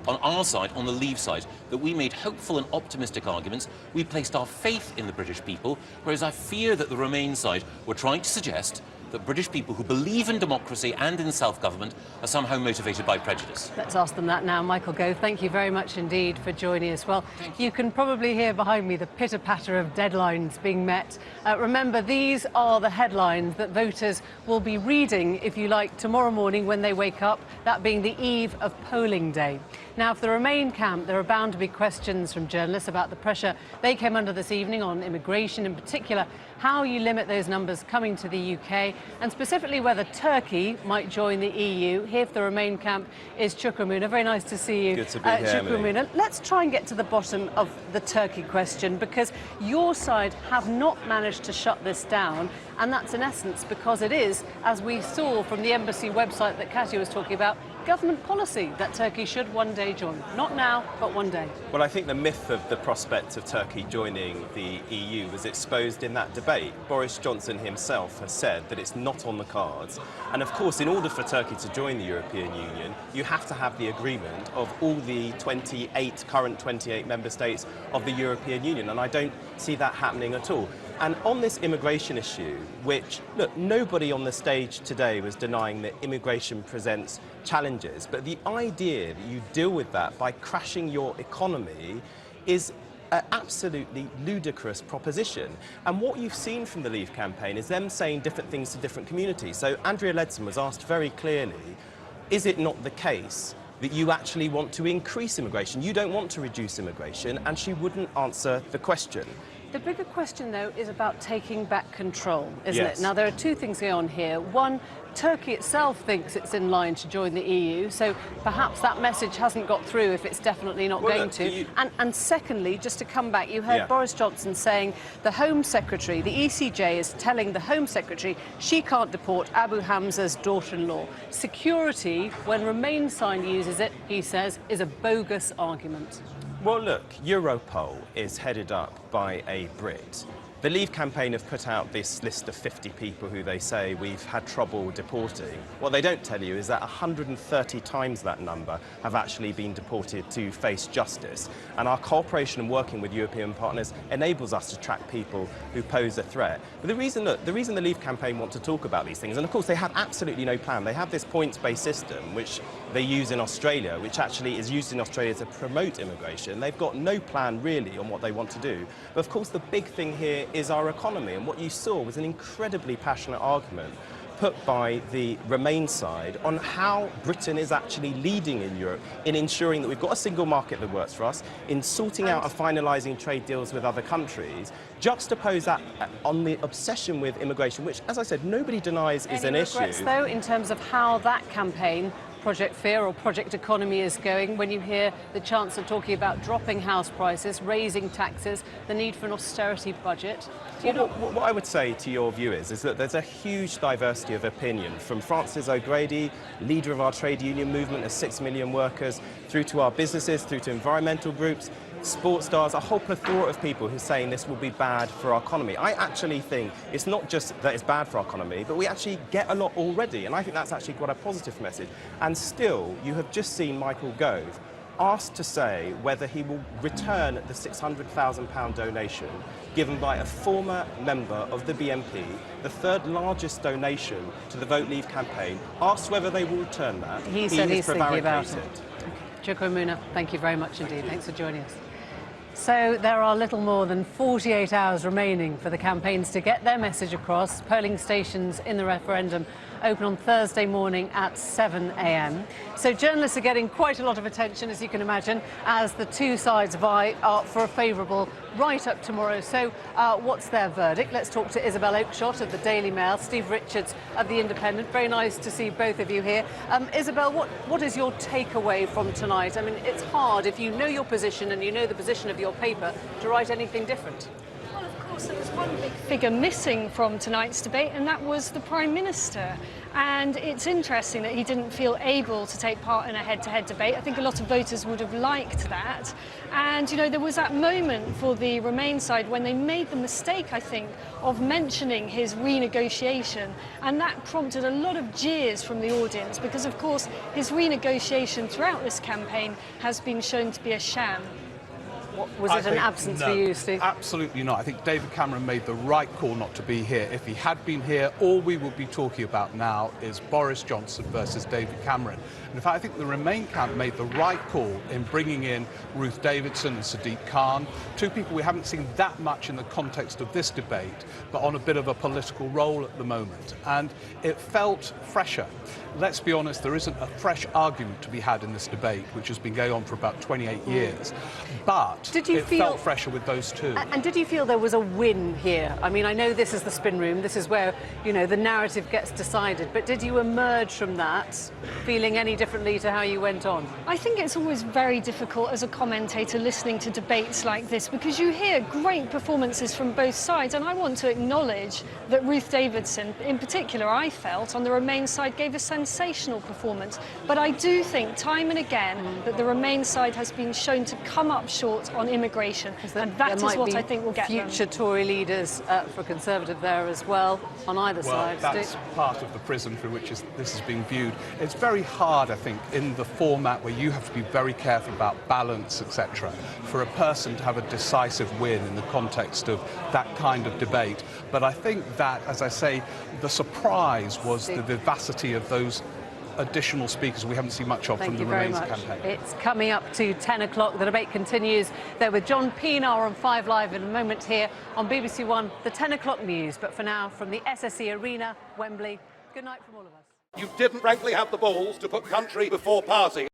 On our side, on the Leave side, that we made hopeful and optimistic arguments. We placed our faith in the British people, whereas I fear that the Remain side were trying to suggest that British people who believe in democracy and in self-government are somehow motivated by prejudice. Let's ask them that now. Michael Gove, thank you very much indeed for joining us. Well, you can probably hear behind me the pitter-patter of deadlines being met. Remember, these are the headlines that voters will be reading, if you like, tomorrow morning when they wake up, that being the eve of polling day. Now, for the Remain camp, there are bound to be questions from journalists about the pressure they came under this evening on immigration, in particular, how you limit those numbers coming to the UK, and specifically whether Turkey might join the EU. Here for the Remain camp is Chukwumuna. Very nice to see you. Good to be here, Chukwumuna. Let's try and get to the bottom of the Turkey question, because your side have not managed to shut this down, and that's in essence because it is, as we saw from the embassy website that Katia was talking about, government policy that Turkey should one day join. Not now, but one day. Well, I think the myth of the prospect of Turkey joining the EU was exposed in that debate. Boris Johnson himself has said that it's not on the cards. And of course, in order for Turkey to join the European Union, you have to have the agreement of all the current 28 member states of the European Union. And I don't see that happening at all. And on this immigration issue, which, look, nobody on the stage today was denying that immigration presents challenges, but the idea that you deal with that by crashing your economy is an absolutely ludicrous proposition. And what you've seen from the Leave campaign is them saying different things to different communities. So Andrea Leadsom was asked very clearly, is it not the case that you actually want to increase immigration? You don't want to reduce immigration, and she wouldn't answer the question. The bigger question, though, is about taking back control, isn't Yes. it? Now, there are two things going on here. One, Turkey itself thinks it's in line to join the EU, so perhaps that message hasn't got through if it's definitely not going to. And secondly, just to come back, you heard Boris Johnson saying the Home Secretary, the ECJ, is telling the Home Secretary she can't deport Abu Hamza's daughter-in-law. Security, when Remain sign uses it, he says, is a bogus argument. Well, look, Europol is headed up by a Brit. The Leave campaign have put out this list of 50 people who they say we've had trouble deporting. What they don't tell you is that 130 times that number have actually been deported to face justice. And our cooperation and working with European partners enables us to track people who pose a threat. But the reason the Leave campaign want to talk about these things, and of course they have absolutely no plan. They have this points-based system which they use in Australia, which actually is used in Australia to promote immigration. They've got no plan really on what they want to do. But of course the big thing here is our economy, and what you saw was an incredibly passionate argument put by the Remain side on how Britain is actually leading in Europe in ensuring that we've got a single market that works for us, in sorting out and finalising trade deals with other countries. Juxtapose that on the obsession with immigration, which, as I said, nobody denies is an issue. Any regrets, though, in terms of how that campaign, Project Fear or Project Economy, is going when you hear the Chancellor talking about dropping house prices, raising taxes, the need for an austerity budget? What I would say to your viewers is that there's a huge diversity of opinion, from Francis O'Grady, leader of our trade union movement of 6 million workers, through to our businesses, through to environmental groups, sports stars, a whole plethora of people who are saying this will be bad for our economy. I actually think it's not just that it's bad for our economy, but we actually get a lot already, and I think that's actually quite a positive message. And still, you have just seen Michael Gove asked to say whether he will return the £600,000 donation given by a former member of the BNP, the third largest donation to the Vote Leave campaign, asked whether they will return that. He said he's thinking about it. Joko Muna, thank you very much indeed. Thanks for joining us. So there are little more than 48 hours remaining for the campaigns to get their message across. Polling stations in the referendum open on Thursday morning at 7 a.m. So journalists are getting quite a lot of attention, as you can imagine, as the two sides vie for a favourable write-up tomorrow. So what's their verdict? Let's talk to Isabel Oakeshott of the Daily Mail, Steve Richards of the Independent. Very nice to see both of you here. Isabel, what is your takeaway from tonight? I mean, it's hard, if you know your position and you know the position of your paper, to write anything different. Well, of course, there was one big figure missing from tonight's debate, and that was the Prime Minister. And it's interesting that he didn't feel able to take part in a head-to-head debate. I think a lot of voters would have liked that. And, you know, there was that moment for the Remain side when they made the mistake, I think, of mentioning his renegotiation. And that prompted a lot of jeers from the audience because, of course, his renegotiation throughout this campaign has been shown to be a sham. Was it an absence for you, Steve? Absolutely not. I think David Cameron made the right call not to be here. If he had been here, all we would be talking about now is Boris Johnson versus David Cameron. And in fact, I think the Remain camp made the right call in bringing in Ruth Davidson and Sadiq Khan, two people we haven't seen that much in the context of this debate, but on a bit of a political role at the moment. And it felt fresher. Let's be honest, there isn't a fresh argument to be had in this debate, which has been going on for about 28 years. But it felt fresher with those two. And did you feel there was a win here? I mean, I know this is the spin room, this is where, you know, the narrative gets decided, but did you emerge from that feeling any differently to how you went on? I think it's always very difficult as a commentator listening to debates like this because you hear great performances from both sides, and I want to acknowledge that Ruth Davidson, in particular, I felt, on the Remain side, gave a sensational performance. But I do think time and again that the Remain side has been shown to come up short on immigration, and that is what I think will get them. Future Tory leaders for Conservative there as well, on either side. That's part of the prism through which this is being viewed. It's very hard, I think, in the format where you have to be very careful about balance, etc., for a person to have a decisive win in the context of that kind of debate. But I think that, as I say, the surprise was the vivacity of those additional speakers we haven't seen much of from the Remain campaign. It's coming up to 10 o'clock. The debate continues there with John Pienaar on 5 Live in a moment here on BBC One, the 10 o'clock news. But for now, from the SSE Arena, Wembley, good night from all of us. You didn't frankly have the balls to put country before party.